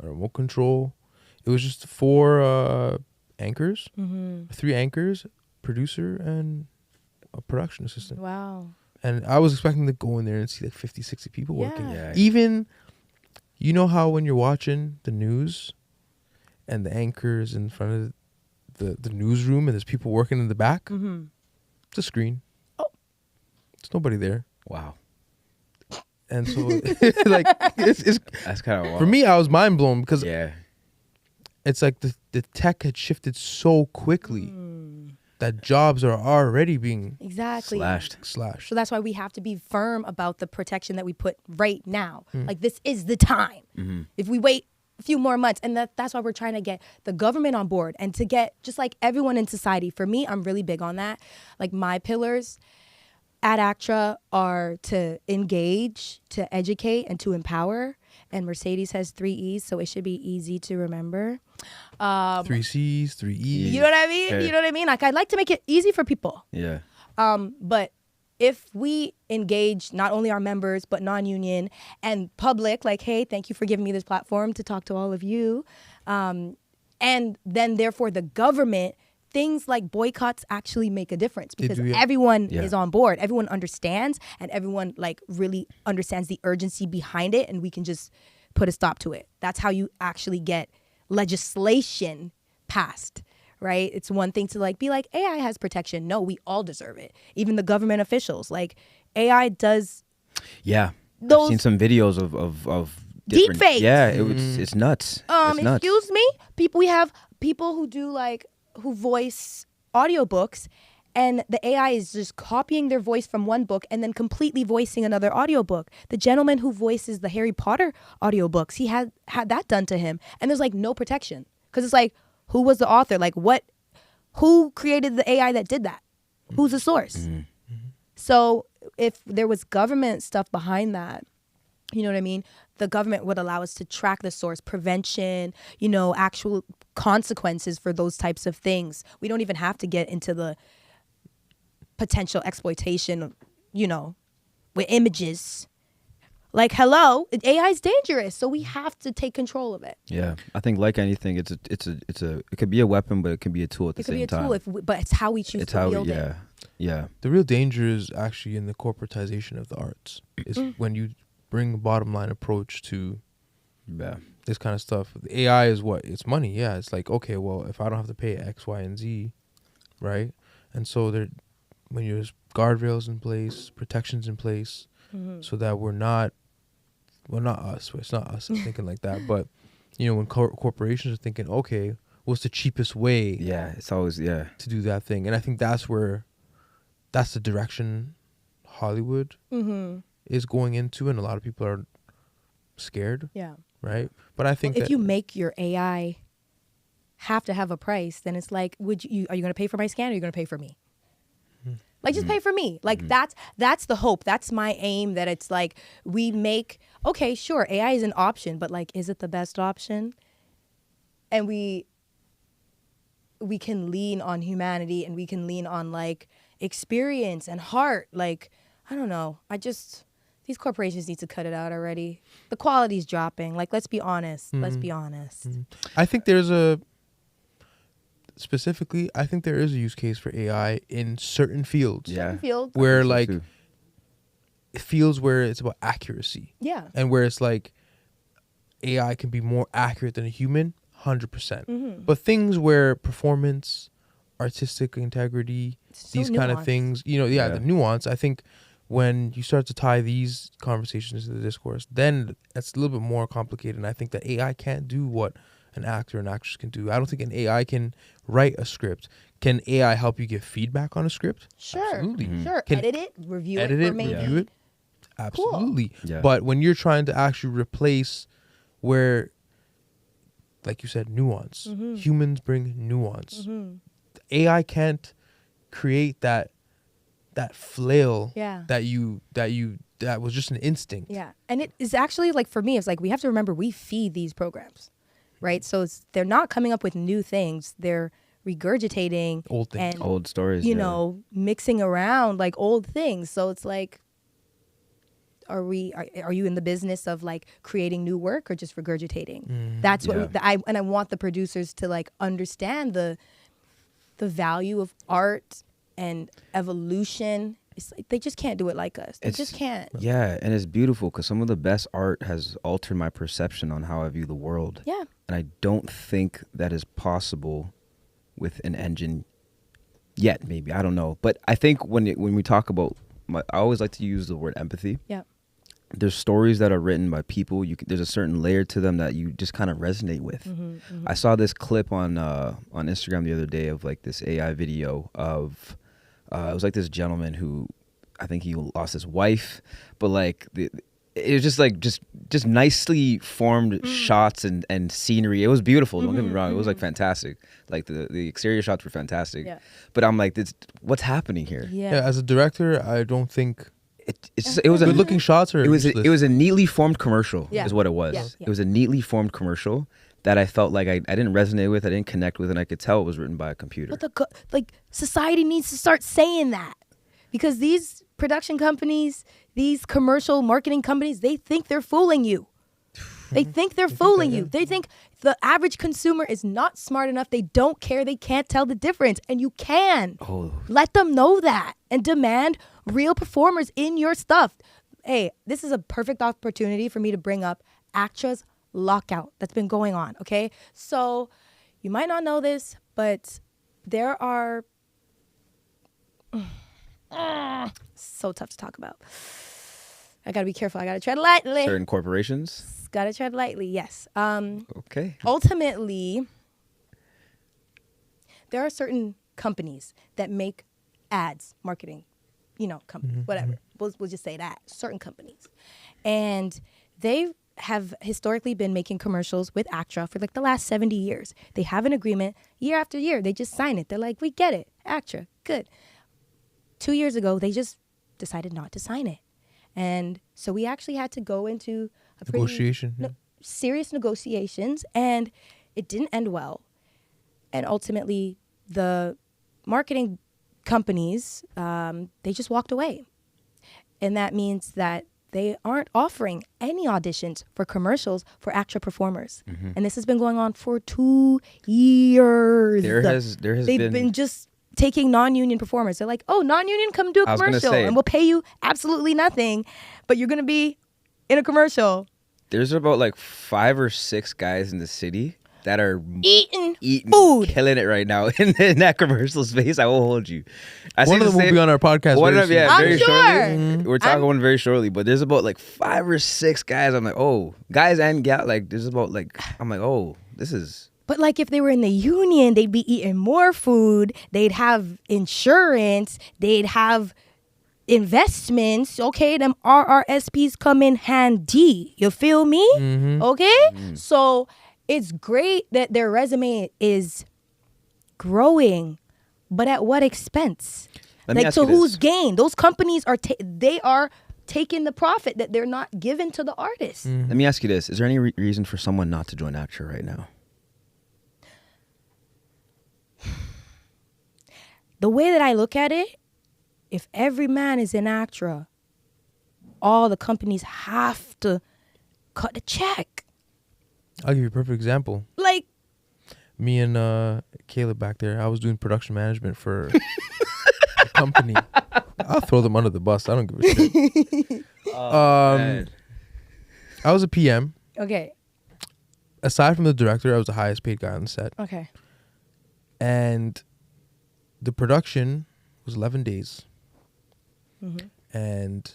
a remote control. It was just 4 anchors, 3 anchors, producer, and a production assistant. Wow. And I was expecting to go in there and see like 50, 60 people working. Yeah. Even, you know how when you're watching the news and the anchors in front of the newsroom and there's people working in the back? It's a screen. Oh. There's nobody there. Wow. And so, like, it's That's kind of wild. for me, I was mind blown because Yeah. it's like the tech had shifted so quickly that jobs are already being Exactly. Slashed. So that's why we have to be firm about the protection that we put right now. Like, this is the time. If we wait a few more months, and that's why we're trying to get the government on board and to get just like everyone in society. For me, I'm really big on that. Like, my pillars at ACTRA are to engage, to educate, and to empower. And Mercedes has 3 E's, so it should be easy to remember. 3 C's, 3 E's. You know what I mean? Okay. You know what I mean? Like, I'd like to make it easy for people. Yeah. But if we engage not only our members, but non-union and public, like, hey, thank you for giving me this platform to talk to all of you. And then, therefore, the government, things like boycotts actually make a difference because everyone is on board. Everyone understands, and everyone like really understands the urgency behind it, and we can just put a stop to it. That's how you actually get legislation passed, right? It's one thing to like be like, AI has protection. No, we all deserve it. Even the government officials, like AI does. Yeah. Those I've seen some videos of deep different- fakes. Yeah, it's nuts. It's nuts. Excuse me? We have people who do who voice audiobooks, and the AI is just copying their voice from one book and then completely voicing another audiobook. The gentleman who voices the Harry Potter audiobooks, he had that done to him, and there's like no protection because it's like, who was the author? Like, who created the AI that did that? Who's the source? So if there was government stuff behind that, you know what I mean? The government would allow us to track the source, prevention, you know, actual consequences for those types of things. We don't even have to get into the potential exploitation, you know, with images. Like, hello, AI is dangerous, so we have to take control of it. Yeah, I think like anything, it could be a weapon, but it can be a tool at the same time. It could be a tool, but it's how we choose to wield it. Yeah. The real danger is actually in the corporatization of the arts. Is when you bring a bottom line approach to this kind of stuff. The AI is what? It's money. Yeah, it's like, okay, well, if I don't have to pay X, Y, and Z, right? And so when there's guardrails in place, protections in place, so that we're not, well, not us. It's not us thinking like that, but you know, when corporations are thinking, okay, what's the cheapest way? Yeah, it's always to do that thing, and I think that's the direction Hollywood is going into, and a lot of people are scared. Yeah. Right. But I think if you make your AI have to have a price, then it's like, are you going to pay for my scan, or are you going to pay for me? Like, just pay for me. Like, that's the hope. That's my aim, that it's like we make, okay, sure, AI is an option, but like, is it the best option? And we can lean on humanity, and we can lean on like experience and heart. Like, I don't know. These corporations need to cut it out already. The quality's dropping. Like, let's be honest. Let's be honest. I think there is a use case for AI in certain fields. Yeah. Certain fields. Where So like too. fields where it's about accuracy. Yeah. And where it's like AI can be more accurate than a human, 100%. But things where performance, artistic integrity, So these kind of nuanced. things, Yeah. the nuance, I think when you start to tie these conversations into the discourse, then it's a little bit more complicated. And I think that AI can't do what an actor and actress can do. I don't think an AI can write a script. Can AI help you give feedback on a script? Sure. Absolutely. Sure. Can Edit it, review edit it, it, or maybe. review it? Absolutely. Yeah. But when you're trying to actually replace where, like you said, nuance, humans bring nuance. AI can't create that flail Yeah. that was just an instinct. Yeah. And it is actually, like, for me, it's like we have to remember we feed these programs, right? So they're not coming up with new things. They're regurgitating Old things. and, Old stories. you yeah. know, mixing around like old things. So it's like, are you in the business of like creating new work or just regurgitating? That's what Yeah. I want the producers to like understand the value of art and evolution. It's like they just can't do it like us. They just can't. Yeah, and it's beautiful because some of the best art has altered my perception on how I view the world. Yeah. And I don't think that is possible with an engine yet, maybe. I don't know. But I think when we talk about, I always like to use the word empathy. Yeah. There's stories that are written by people. There's a certain layer to them that you just kind of resonate with. I saw this clip on Instagram the other day of like this AI video of, it was like this gentleman who, I think he lost his wife, but like it was just like just nicely formed shots and scenery. It was beautiful. Don't get me wrong. It was like fantastic. Like the exterior shots were fantastic. Yeah. But I'm like, what's happening here? Yeah. Yeah, as a director, I don't think It was a good looking shots are it was useless. it was a neatly formed commercial. Yeah. Is what it was. Yeah, yeah. It was a neatly formed commercial that I felt like I didn't resonate with. I didn't connect with, and I could tell it was written by a computer. But like society needs to start saying that, because these production companies, these commercial marketing companies, they think they're fooling you. They think they're fooling you. They think the average consumer is not smart enough. They don't care. They can't tell the difference. And you can. Oh. Let them know that and demand real performers in your stuff. Hey, this is a perfect opportunity for me to bring up ACTRA's lockout that's been going on, okay? So you might not know this, but there are... so tough to talk about. I got to be careful. I got to tread lightly. Certain corporations. Got to tread lightly, yes. Okay. Ultimately, there are certain companies that make ads, marketing, companies, whatever. We'll just say that. Certain companies. And they have historically been making commercials with ACTRA for like the last 70 years. They have an agreement year after year. They just sign it. They're like, we get it. ACTRA, good. 2 years ago, they just decided not to sign it. And so we actually had to go into a pretty negotiation. serious negotiations, and it didn't end well. And ultimately, the marketing companies, they just walked away. And that means that they aren't offering any auditions for commercials for ACTRA performers. And this has been going on for 2 years. There has They've been just taking non-union performers. They're like, oh, non-union, come do a I was gonna commercial say- and we'll pay you absolutely nothing, but you're going to be in a commercial. There's about like 5 or 6 guys in the city that are Eating food, killing it right now in that commercial space. I will hold you. One of them will be on our podcast. One very of them, yeah, I'm very sure. shortly. We're talking one very shortly, but there's about like 5 or 6 guys. I'm like, oh, guys and gal. Like there's about like, I'm like, oh, this is. But like if they were in the union, they'd be eating more food. They'd have insurance. They'd have investments. Okay, them RRSPs come in handy. You feel me? Okay? So it's great that their resume is growing, but at what expense? Let me Like, ask to you whose this. gain? Those companies are they are taking the profit that they're not giving to the artists. Let me ask you this: is there any reason for someone not to join ACTRA right now? The way that I look at it, if every man is in ACTRA, all the companies have to cut the check. I'll give you a perfect example. Like, Me and Caleb back there, I was doing production management for a company. I'll throw them under the bus. I don't give a shit. Man. I was a PM. okay, Aside from the director, I was the highest paid guy on the set. okay. And the production was 11 days. Mm-hmm. And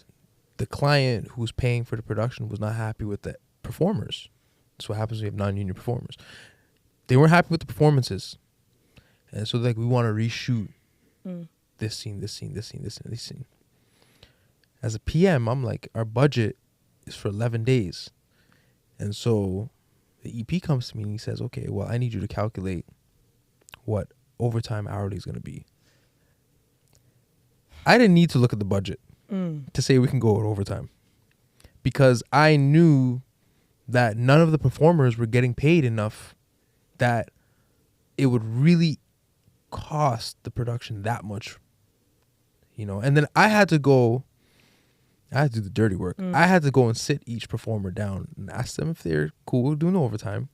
the client who was paying for the production was not happy with the performers. That's what happens when you have non-union performers. They weren't happy with the performances. And so like, we want to reshoot this scene, this scene, this scene, this scene, this scene. As a PM, I'm like, our budget is for 11 days. And so the EP comes to me and he says, okay, well, I need you to calculate what overtime hourly is going to be. I didn't need to look at the budget to say we can go with overtime, because I knew that none of the performers were getting paid enough that it would really cost the production that much, you know. And then I had to do the dirty work. I had to go and sit each performer down and ask them if they're cool with doing overtime,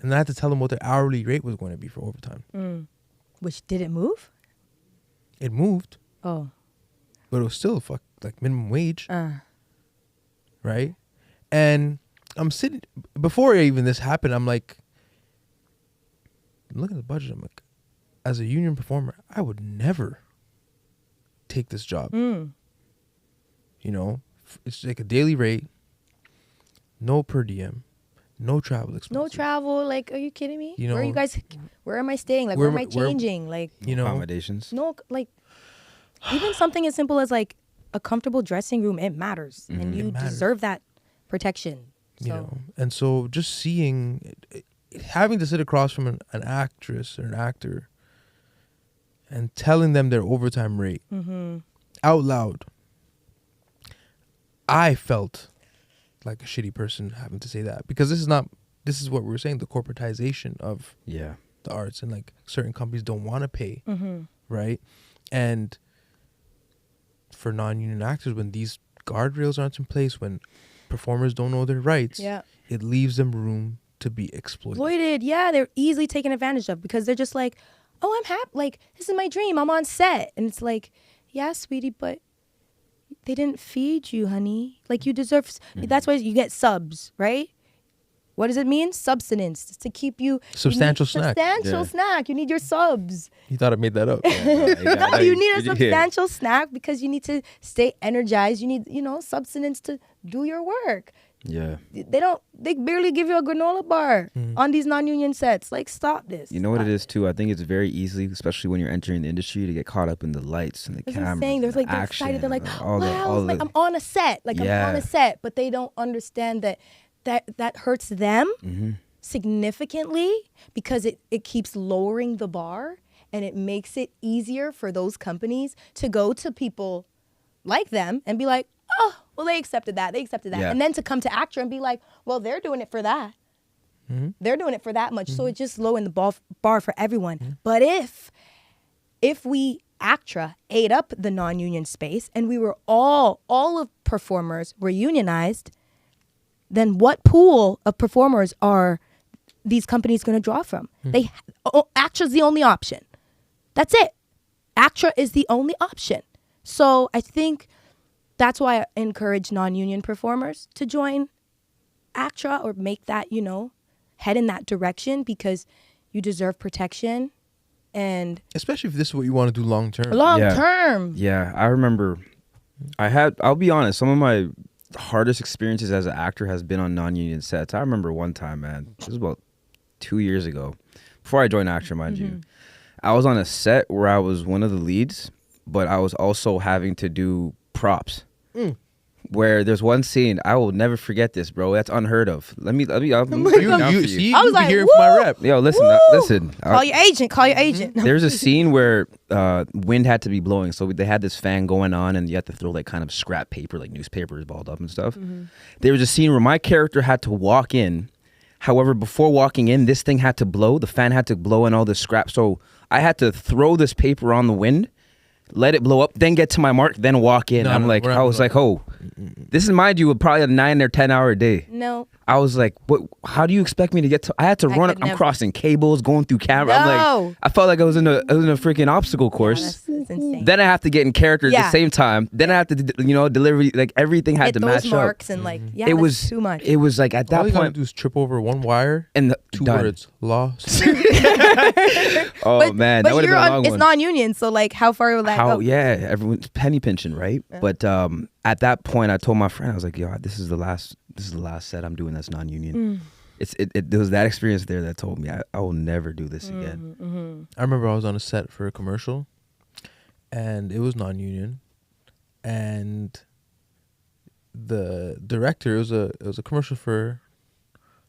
and I had to tell them what their hourly rate was going to be for overtime. Which didn't move? It moved, Oh. but it was still like minimum wage, right? And I'm sitting, before even this happened, I'm like, look at the budget. I'm like, as a union performer, I would never take this job. You know, it's like a daily rate, no per diem, no travel expenses. No travel. Like, are you kidding me? You Where are know, you guys? Where am I staying? Like, where where am I am I- where- changing? Like, You know, Accommodations. no, like, even something as simple as like a comfortable dressing room, it matters, and you It matters. deserve that protection. So, you know, and so just seeing, having to sit across from an actress or an actor and telling them their overtime rate out loud, I felt like a shitty person having to say that, because this is what we were saying, the corporatization of Yeah. the arts, and like certain companies don't want to pay, right? And for non-union actors, when these guardrails aren't in place, when performers don't know their rights, yeah. it leaves them room to be exploited. Exploited. Yeah, they're easily taken advantage of because they're just like, oh, I'm happy. Like, this is my dream. I'm on set. And it's like, yeah, sweetie, but they didn't feed you, honey. Like, you deserve, that's why you get subs, right? What does it mean? Subsistence. It's to keep you. Substantial you need snack. Substantial Yeah. snack. You need your subs. You thought I made that up. No, you need a substantial snack because you need to stay energized. You need, substance to do your work. Yeah. They barely give you a granola bar on these non-union sets. Like, stop this. You know what it is too? I think it's very easy, especially when you're entering the industry, to get caught up in the lights and the That's what cameras. I'm saying. There's and like, the they're action, excited. They're like, all wow, the, I'm on a set. Like, Yeah. I'm on a set. But they don't understand that hurts them significantly because it keeps lowering the bar, and it makes it easier for those companies to go to people like them and be like, oh, well, they accepted that. Yeah. And then to come to ACTRA and be like, well, they're doing it for that. They're doing it for that much. So it just lowering the bar for everyone. But if we ACTRA ate up the non-union space and we were all of performers were unionized, then what pool of performers are these companies going to draw from? ACTRA's the only option. That's it. ACTRA is the only option. So I think that's why I encourage non-union performers to join ACTRA or make that, head in that direction, because you deserve protection and Especially if this is what you want to do long term. long Yeah. term. Yeah, I remember. I'll be honest, some of my hardest experiences as an actor has been on non-union sets. I remember one time, man, it was about 2 years ago, before I joined ACTRA, mind you. I was on a set where I was one of the leads, but I was also having to do props. where there's one scene I will never forget this, bro. That's unheard of. Let me break it down for you. See, I was you like, hear from my woo! rep. Yo, listen, Woo! listen. Call your agent. Call your agent. There's a scene where wind had to be blowing, so they had this fan going on, and you had to throw like kind of scrap paper, like newspapers balled up and stuff. There was a scene where my character had to walk in. However, before walking in, this thing had to blow. The fan had to blow and all this scrap. So I had to throw this paper on the wind, let it blow up, then get to my mark, then walk in. I was like, oh, this is, mind you, probably a 9 or 10 hour day. No. I was like, what? How do you expect me to get to? I had to run. I'm crossing cables, going through camera. I'm like, I felt like I was in a freaking obstacle course. That's insane. Then I have to get in character at the same time. Then I have to, deliver. Like everything had to match those up. marks and like, it was too much. It was like at that All you gotta point, do is trip over one wire and two done. words lost. Oh man, that would have been a long it's one. non-union, so like, how far will that go? Yeah, everyone's penny pinching, right? Yeah. But at that point, I told my friend, I was like, yo, this is the last set I'm doing that's non-union. There was that experience there that told me I will never do this again. I remember I was on a set for a commercial, and it was non-union, and the director, it was a commercial for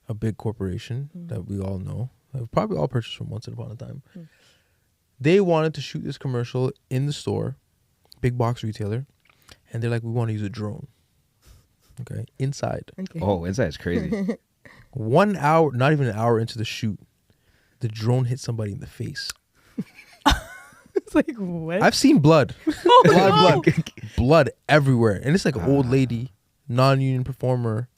a big corporation that we all know. Probably all purchased from once upon a time. They wanted to shoot this commercial in the store, big box retailer, and they're like, we want to use a drone. Okay, inside. Okay. Oh, inside's crazy. 1 hour, not even an hour into the shoot, the drone hit somebody in the face. It's like, what? I've seen blood. Blood everywhere. And it's like an old lady, non-union performer.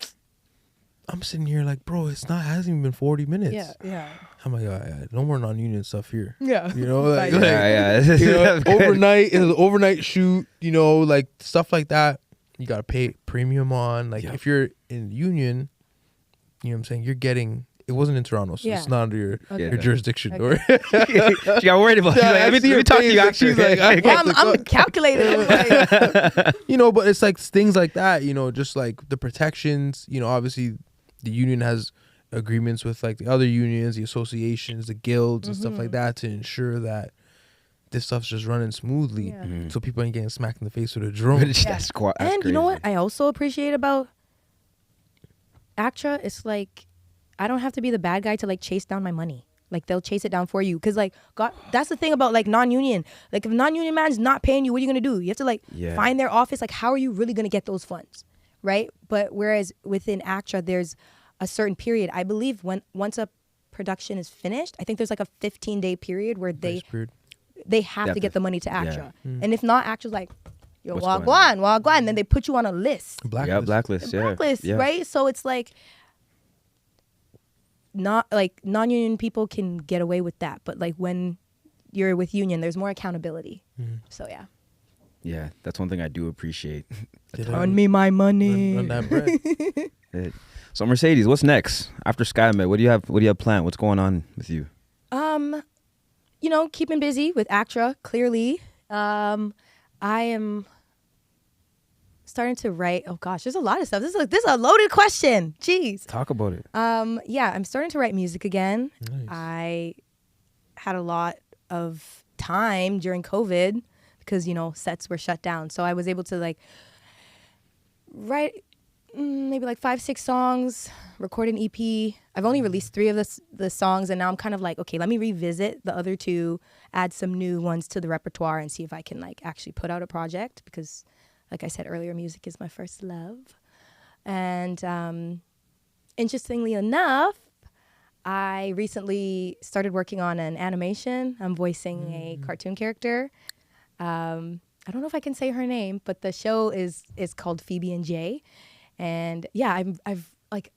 I'm sitting here like, bro, it hasn't even been 40 minutes. Yeah. I'm like, no more non-union stuff here. Yeah. You know, like, yeah. you know, overnight, it was an overnight shoot, you know, like stuff like that. You got to pay premium on. Like if you're in union, you know what I'm saying, you're getting, it wasn't in Toronto, so it's not under your jurisdiction. Okay. She got worried about it. Let me talk to you after. She's like, I'm calculating. Like, you know, but it's like things like that, you know, just like the protections, you know, obviously the union has agreements with like the other unions, the associations, the guilds and stuff like that to ensure that this stuff's just running smoothly, so people ain't getting smacked in the face with a drone. That's and you know what I also appreciate about ACTRA? It's like, I don't have to be the bad guy to like chase down my money. Like they'll chase it down for you. Cause like, God, that's the thing about like non-union. Like if non-union man's not paying you, what are you gonna do? You have to like find their office. Like how are you really gonna get those funds? Right? But whereas within ACTRA, there's a certain period. I believe once a production is finished, I think there's like a 15-day period where they have to get the money to ACTRA. And if not, ACTRA's like, yo, wagwan. Then they put you on a list. Blacklist. Blacklist, right? So it's like, not like non-union people can get away with that, but like when you're with union, there's more accountability. So yeah, that's one thing I do appreciate. Earn me my money. Run that bread. So Mercedes, what's next after SkyMed? What do you have planned? What's going on with you? You know, keeping busy with ACTRA. Clearly, I am starting to write. Oh gosh, there's a lot of stuff. This is a loaded question. Jeez. Talk about it. Yeah, I'm starting to write music again. Nice. I had a lot of time during COVID because, you know, sets were shut down. So I was able to like write maybe like 5-6 songs, record an EP. I've only released 3 of the songs, and now I'm kind of like, okay, let me revisit the other 2, add some new ones to the repertoire and see if I can like actually put out a project because, like I said earlier, music is my first love. And interestingly enough, I recently started working on an animation. I'm voicing a cartoon character. I don't know if I can say her name, but the show is called Phoebe and Jay. And yeah, I've like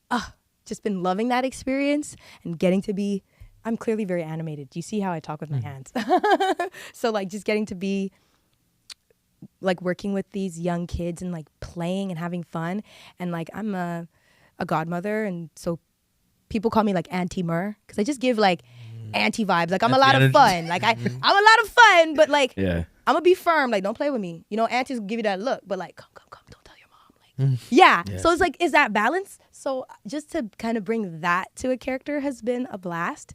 just been loving that experience and getting to be. I'm clearly very animated. Do you see how I talk with my hands? So like just getting to be like working with these young kids and like playing and having fun. And like I'm a godmother, and so people call me like Auntie Mer because I just give like auntie vibes. Like I'm a lot of fun. Like I'm a lot of fun, but like I'm gonna be firm. Like don't play with me. You know, aunties will give you that look, but like come, don't tell your mom. Like yeah. So it's like, is that balance? So just to kind of bring that to a character has been a blast,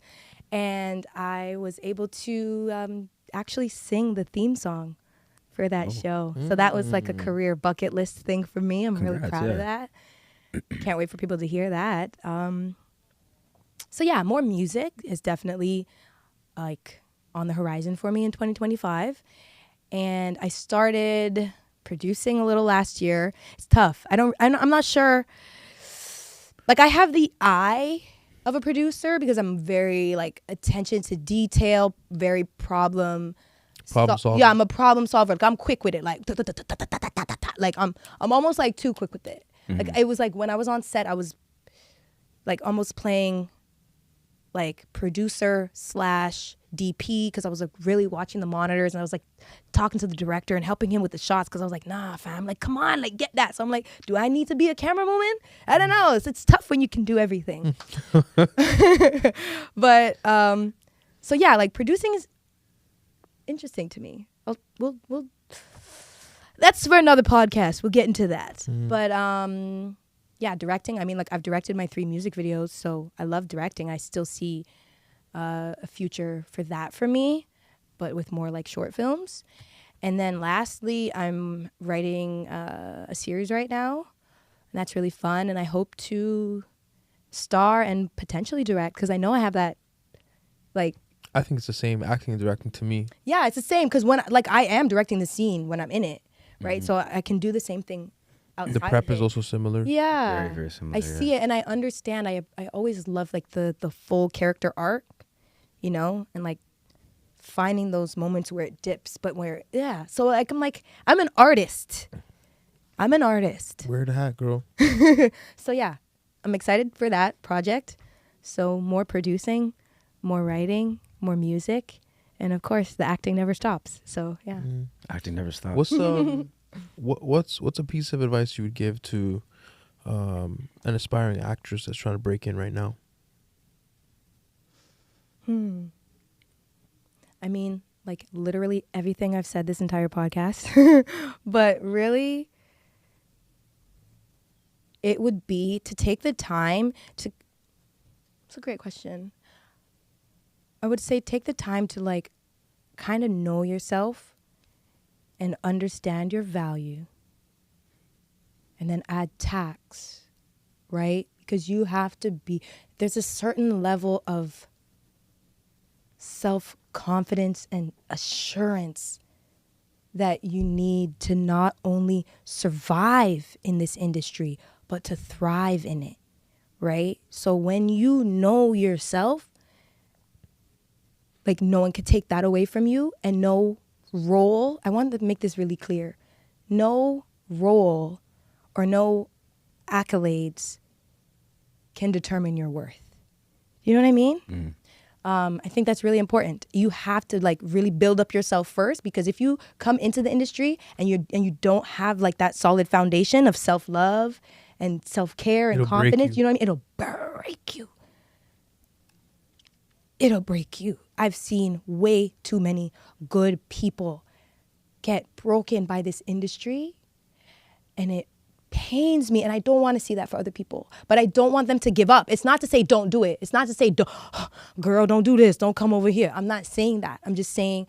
and I was able to actually sing the theme song for that show. So that was like a career bucket list thing for me. I'm really Congrats, proud of that. Can't wait for people to hear that. So yeah, more music is definitely like on the horizon for me in 2025. And I started producing a little last year. It's tough. I'm not sure. Like I have the eye of a producer because I'm very like attention to detail, very problem solver. Yeah, I'm a problem solver. Like, I'm quick with it. Like, like I'm almost like too quick with it. Like it was like when I was on set, I was like almost playing like producer slash DP because I was like really watching the monitors and I was like talking to the director and helping him with the shots because I was like, nah, fam, like come on, like get that. So I'm like, do I need to be a camera woman? I don't know. It's tough when you can do everything. But so yeah, like producing is interesting to me. We'll that's for another podcast. We'll get into that. But yeah, directing. I mean, like I've directed my 3 music videos, so I love directing. I still see a future for that for me, but with more like short films. And then lastly, I'm writing a series right now, and that's really fun. And I hope to star and potentially direct because I know I have that. Like, I think it's the same acting and directing to me. yeah, it's the same because when like I am directing the scene when I'm in it, right? So I can do the same thing. The prep is also similar. Yeah. Very, very similar. I see it and I understand. I always love like the full character arc, you know, and like finding those moments where it dips, but where, yeah. So like, I'm an artist. Wear the hat, girl. So yeah, I'm excited for that project. So more producing, more writing, more music. And of course, the acting never stops. So yeah. Acting never stops. What's a piece of advice you would give to an aspiring actress that's trying to break in right now? I mean, like literally everything I've said this entire podcast, but really it would be to take the time to, it's a great question. I would say take the time to like kind of know yourself and understand your value and then add tax, right? Because you have to be, there's a certain level of self-confidence and assurance that you need to not only survive in this industry, but to thrive in it, right? So when you know yourself, like no one could take that away from you, and no role, I wanted to make this really clear, no role or no accolades can determine your worth. You know what I mean? I think that's really important. You have to like really build up yourself first, because if you come into the industry and you don't have like that solid foundation of self-love and self-care and confidence, you know what I mean? It'll break you. It'll break you. I've seen way too many good people get broken by this industry, and it pains me, and I don't want to see that for other people, but I don't want them to give up. It's not to say don't do it. It's not to say, girl, don't do this. Don't come over here. I'm not saying that. I'm just saying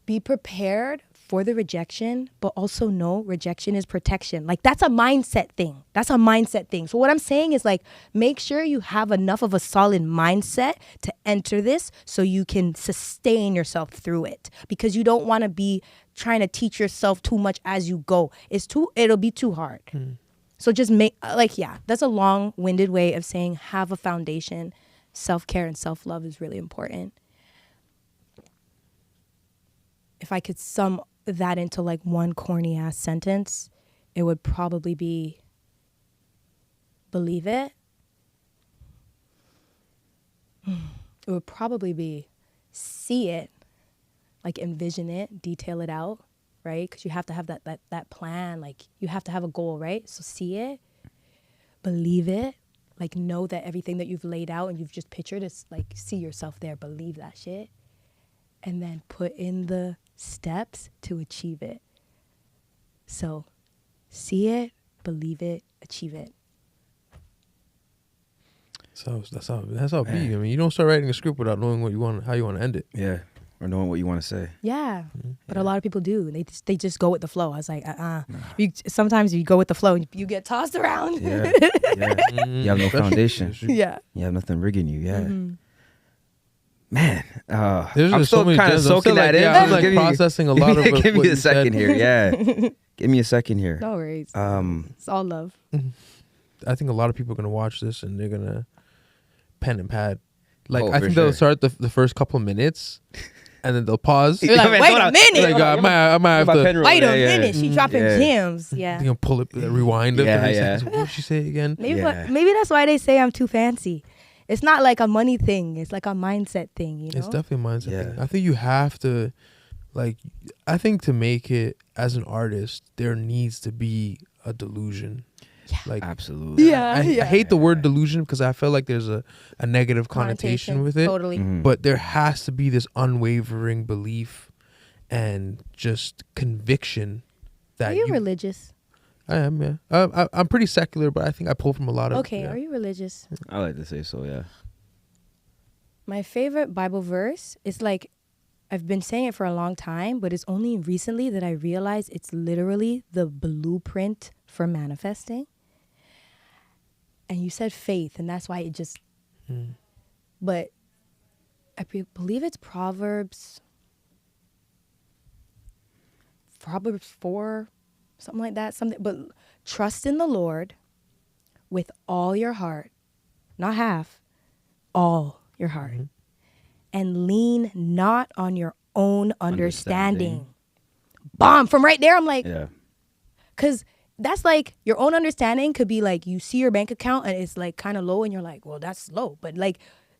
be prepared for the rejection, but also know rejection is protection. Like that's a mindset thing. So what I'm saying is like, make sure you have enough of a solid mindset to enter this so you can sustain yourself through it, because you don't want to be trying to teach yourself too much as you go. It'll be too hard. So just make, like, yeah, that's a long-winded way of saying have a foundation. Self-care and self-love is really important. If I could sum that into like one corny ass sentence, it would probably be believe it. It would probably be see it, like envision it, detail it out, right? Because you have to have that plan, like you have to have a goal, right? So see it, believe it, like know that everything that you've laid out and you've just pictured is like, see yourself there, believe that shit, and then put in the steps to achieve it. So see it, believe it, achieve it. So that's how it be. I mean, you don't start writing a script without knowing what you want, how you want to end it. Yeah. Or knowing what you want to say. Yeah, but Yeah. a lot of people do. They just go with the flow. I was like, sometimes you go with the flow and you get tossed around. Yeah. Yeah. You have no foundation. Yeah. You have nothing rigging you. Yeah. Mhm. Man, There's I'm just so still many kind of gems. I'm soaking still that like, in. yeah, I'm like processing a lot of what Give me you a second said. here. Yeah. Give me a second here. No worries. It's all love. I think a lot of people are gonna watch this and they're gonna pen and pad. Like Oh, I for think they'll sure. start the first couple of minutes, and then they'll pause. You're like, man, wait hold a on. minute. Like I might have to. Wait a minute. She dropping Yeah. gems. You Yeah. can pull it, rewind it. Yeah, 30 yeah. seconds. What did she say again? Maybe Yeah. maybe that's why they say I'm too fancy. It's not like a money thing. It's like a mindset thing, you know? It's definitely a mindset Yeah. thing. I think you have to, like, I think to make it as an artist, there needs to be a delusion. Yeah. Like, Absolutely. Yeah. I hate the word delusion because I feel like there's a negative connotation with it. Totally. Mhm. But there has to be this unwavering belief and just conviction that Are you religious? I am, yeah. I'm pretty secular, but I think I pull from a lot of. Okay, yeah. are you religious? I like to say so, yeah. My favorite Bible verse is like, I've been saying it for a long time, but it's only recently that I realized it's literally the blueprint for manifesting. And you said faith, and that's why it just, but I believe it's Proverbs 4, something like that. But trust in the Lord with all your heart, not half, all your heart, and lean not on your own understanding. Bomb from right there. I'm like, Yeah. because that's like your own understanding could be like you see your bank account and it's like kind of low and you're like, well, that's low. But like,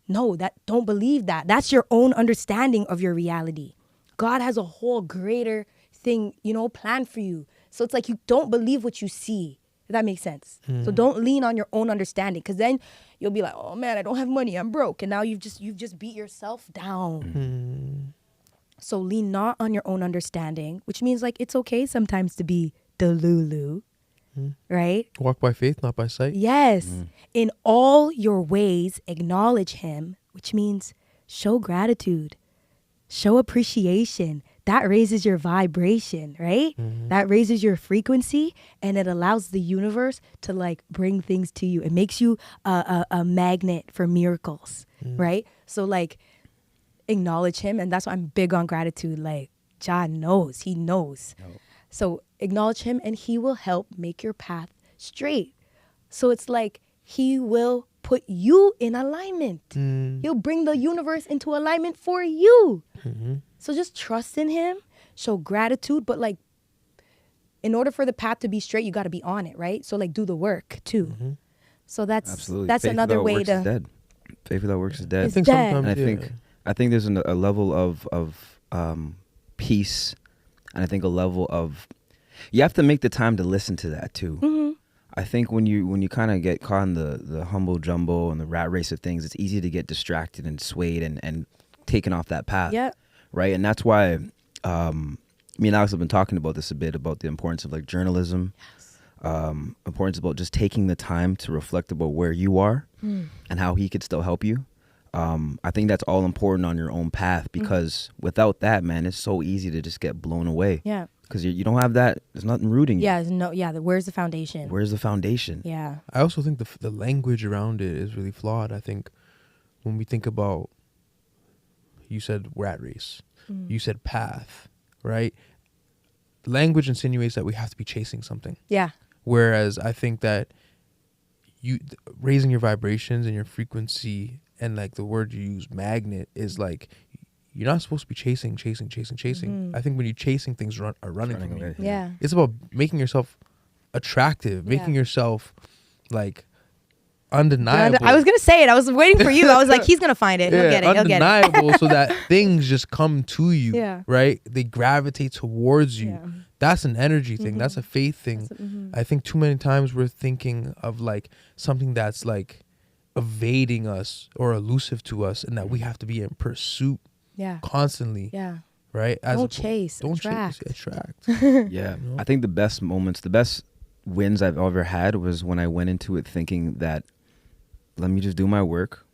no, don't believe that. That's your own understanding of your reality. God has a whole greater thing, planned for you. So it's like you don't believe what you see. If that makes sense. So don't lean on your own understanding, because then you'll be like, oh man, I don't have money, I'm broke. And now you've just beat yourself down. So lean not on your own understanding, which means like it's okay sometimes to be delulu, right? Walk by faith, not by sight. Yes. In all your ways, acknowledge him, which means show gratitude, show appreciation. That raises your vibration, right? That raises your frequency, and it allows the universe to like bring things to you. It makes you a magnet for miracles, right? So like acknowledge him, and that's why I'm big on gratitude. Like John knows, he knows. So acknowledge him, and he will help make your path straight. So it's like he will put you in alignment. He'll bring the universe into alignment for you. So just trust in him, show gratitude, but like in order for the path to be straight, you got to be on it, right? So like do the work too. So that's Absolutely. that's Faith another without way works to. is dead. Faith without works is dead. I It's think dead. sometimes, And I think there's a level of peace, and I think a level of, you have to make the time to listen to that too. I think when you kind of get caught in the humble jumbo and the rat race of things, it's easy to get distracted and swayed and taken off that path. Yeah. Right. And that's why me and Alex have been talking about this a bit, about the importance of like journalism, importance about just taking the time to reflect about where you are and how he could still help you. I think that's all important on your own path, because without that, man, it's so easy to just get blown away. Yeah. Because you don't have that. There's nothing rooting you. Yeah. No. Yeah. Where's the foundation? Where's the foundation? Yeah. I also think the language around it is really flawed. I think when we think about, you said rat race, you said path, right? Language insinuates that we have to be chasing something. Yeah. Whereas I think that you raising your vibrations and your frequency, and like the word you use, magnet, is like you're not supposed to be chasing. I think when you're chasing, things are running from you. away. Yeah. It's about making yourself attractive, making yourself like undeniable. I was gonna say it. I was waiting for you. I was like, he's gonna find it. He'll get it. He'll get it. undeniable, so that things just come to you. Yeah. Right? They gravitate towards you. Yeah. That's an energy thing. That's a faith thing. I think too many times we're thinking of like something that's like evading us or elusive to us, and that we have to be in pursuit Yeah. constantly. Yeah. Right? Don't chase. Don't Attract. chase. Attract. Yeah. You know? I think the best moments, the best wins I've ever had was when I went into it thinking that, let me just do my work,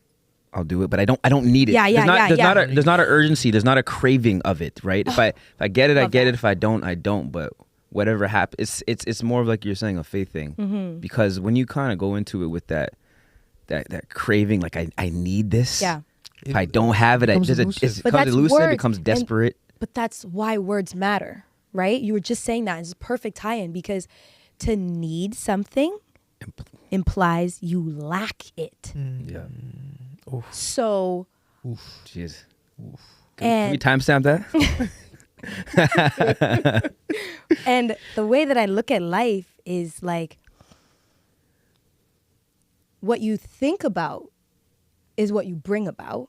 I'll do it, but I don't need it. There's not an urgency. There's not a craving of it, right? If I get it, I get it. If I don't, I don't. But whatever happens, it's more of like you're saying, a faith thing. Because when you kind of go into it with that craving, like I need this. Yeah. If I don't have it, it becomes elusive. It becomes desperate. But that's why words matter, right? You were just saying that. It's a perfect tie-in, because to need something implies you lack it. Yeah. Oof. So. Jeez. Can we timestamp that? And the way that I look at life is like, what you think about is what you bring about.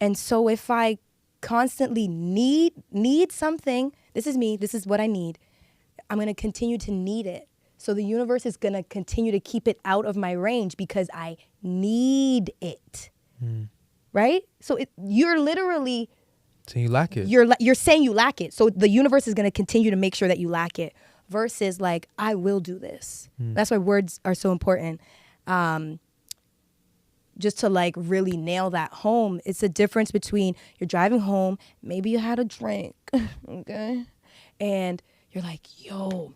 And so if I constantly need something, this is me, this is what I need, I'm going to continue to need it. So the universe is going to continue to keep it out of my range because I need it. Right? So you're literally saying you lack it. You're saying you lack it. So the universe is going to continue to make sure that you lack it, versus like, I will do this. That's why words are so important. Just to like really nail that home, it's the difference between you're driving home, maybe you had a drink, okay? And you're like, yo,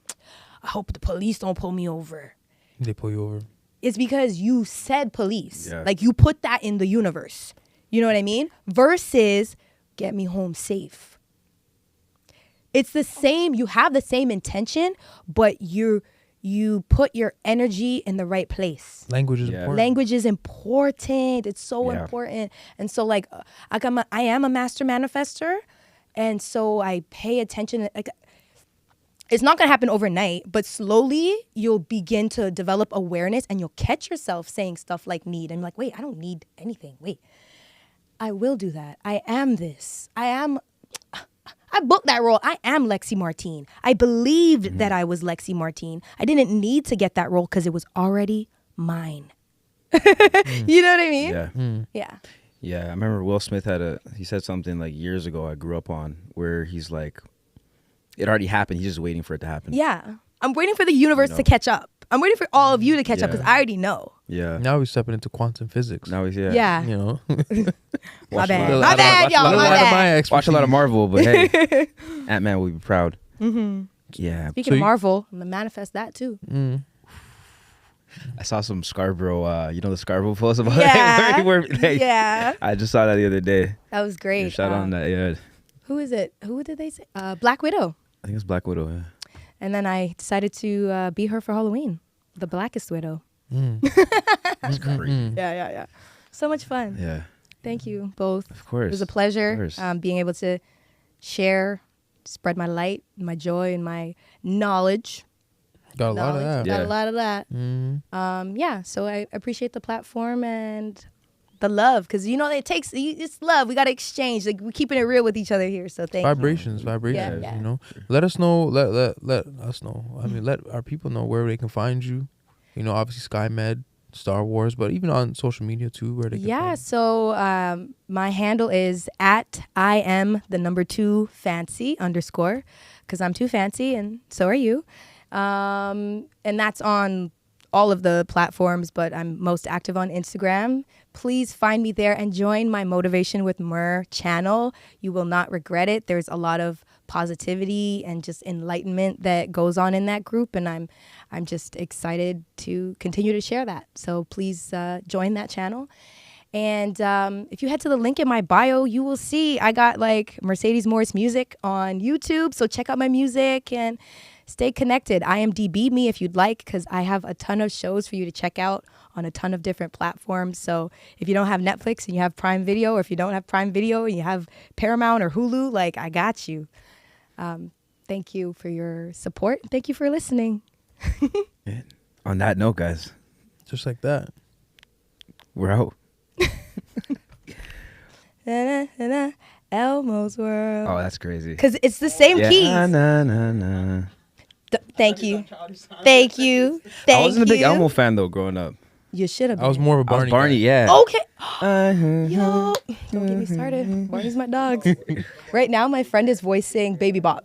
I hope the police don't pull me over. They pull you over. It's because you said police. Yeah. Like, you put that in the universe. You know what I mean? Versus get me home safe. It's the same. You have the same intention, but you put your energy in the right place. Language is important. Language is important. It's so important. And so like, I am a master manifester. And so I pay attention. Like, it's not going to happen overnight, but slowly you'll begin to develop awareness, and you'll catch yourself saying stuff like need. And I'm like, wait, I don't need anything. Wait, I will do that. I am this. I booked that role. I am Lexi Martine. I believed that I was Lexi Martine. I didn't need to get that role because it was already mine. You know what I mean? Yeah. Yeah. Yeah. I remember Will Smith he said something like years ago I grew up on, where he's like, it already happened. He's just waiting for it to happen. Yeah. I'm waiting for the universe to catch up. I'm waiting for all of you to catch up, because I already know. Yeah. Now we're stepping into quantum physics. Now he's Yeah. You know. My bad, y'all. My bad. Watch a lot of Marvel, but hey, Ant-Man will be proud. Yeah. Speaking of Marvel, I'm going to manifest that too. I saw some Scarborough, the Scarborough post about Yeah. yeah. I just saw that the other day. That was great. Shout out on that, yeah. Who is it? Who did they say? Black Widow. I think it's Black Widow, yeah. And then I decided to be her for Halloween. The Blackest Widow. That's great. Yeah. So much fun. Yeah. Thank you both. Of course. It was a pleasure being able to share, spread my light, my joy, and my knowledge. Got a lot of that. Got a lot of that. Yeah, so I appreciate the platform and the love, because it's love. We got to exchange. Like, we're keeping it real with each other here. So thank Vibrations. Yeah. You know, let us know. Let us know. I mean, let our people know where they can find you. You know, obviously SkyMed, Star Wars, but even on social media too, where they can find you. So my handle is @IM2fancy_, because I'm too fancy and so are you. And that's on all of the platforms, but I'm most active on Instagram. Please find me there and join my Motivation with Mer channel. You will not regret it. There's a lot of positivity and just enlightenment that goes on in that group, and I'm just excited to continue to share that. So please join that channel. And if you head to the link in my bio, you will see I got like Mercedes Morris music on YouTube. So check out my music and stay connected. IMDb me if you'd like, because I have a ton of shows for you to check out on a ton of different platforms. So if you don't have Netflix and you have Prime Video, or if you don't have Prime Video and you have Paramount or Hulu, like, I got you. Thank you for your support. Thank you for listening. On that note, guys, just like that, we're out. Elmo's World. Oh, that's crazy. Because it's the same keys. Nah. Thank you. Thank you. I wasn't a big Elmo fan though growing up. You should have been. I was more of a Barney. I was Barney, yeah. Okay. Yo, don't get me started. Barney's my dog. Right now, my friend is voicing Baby Bop.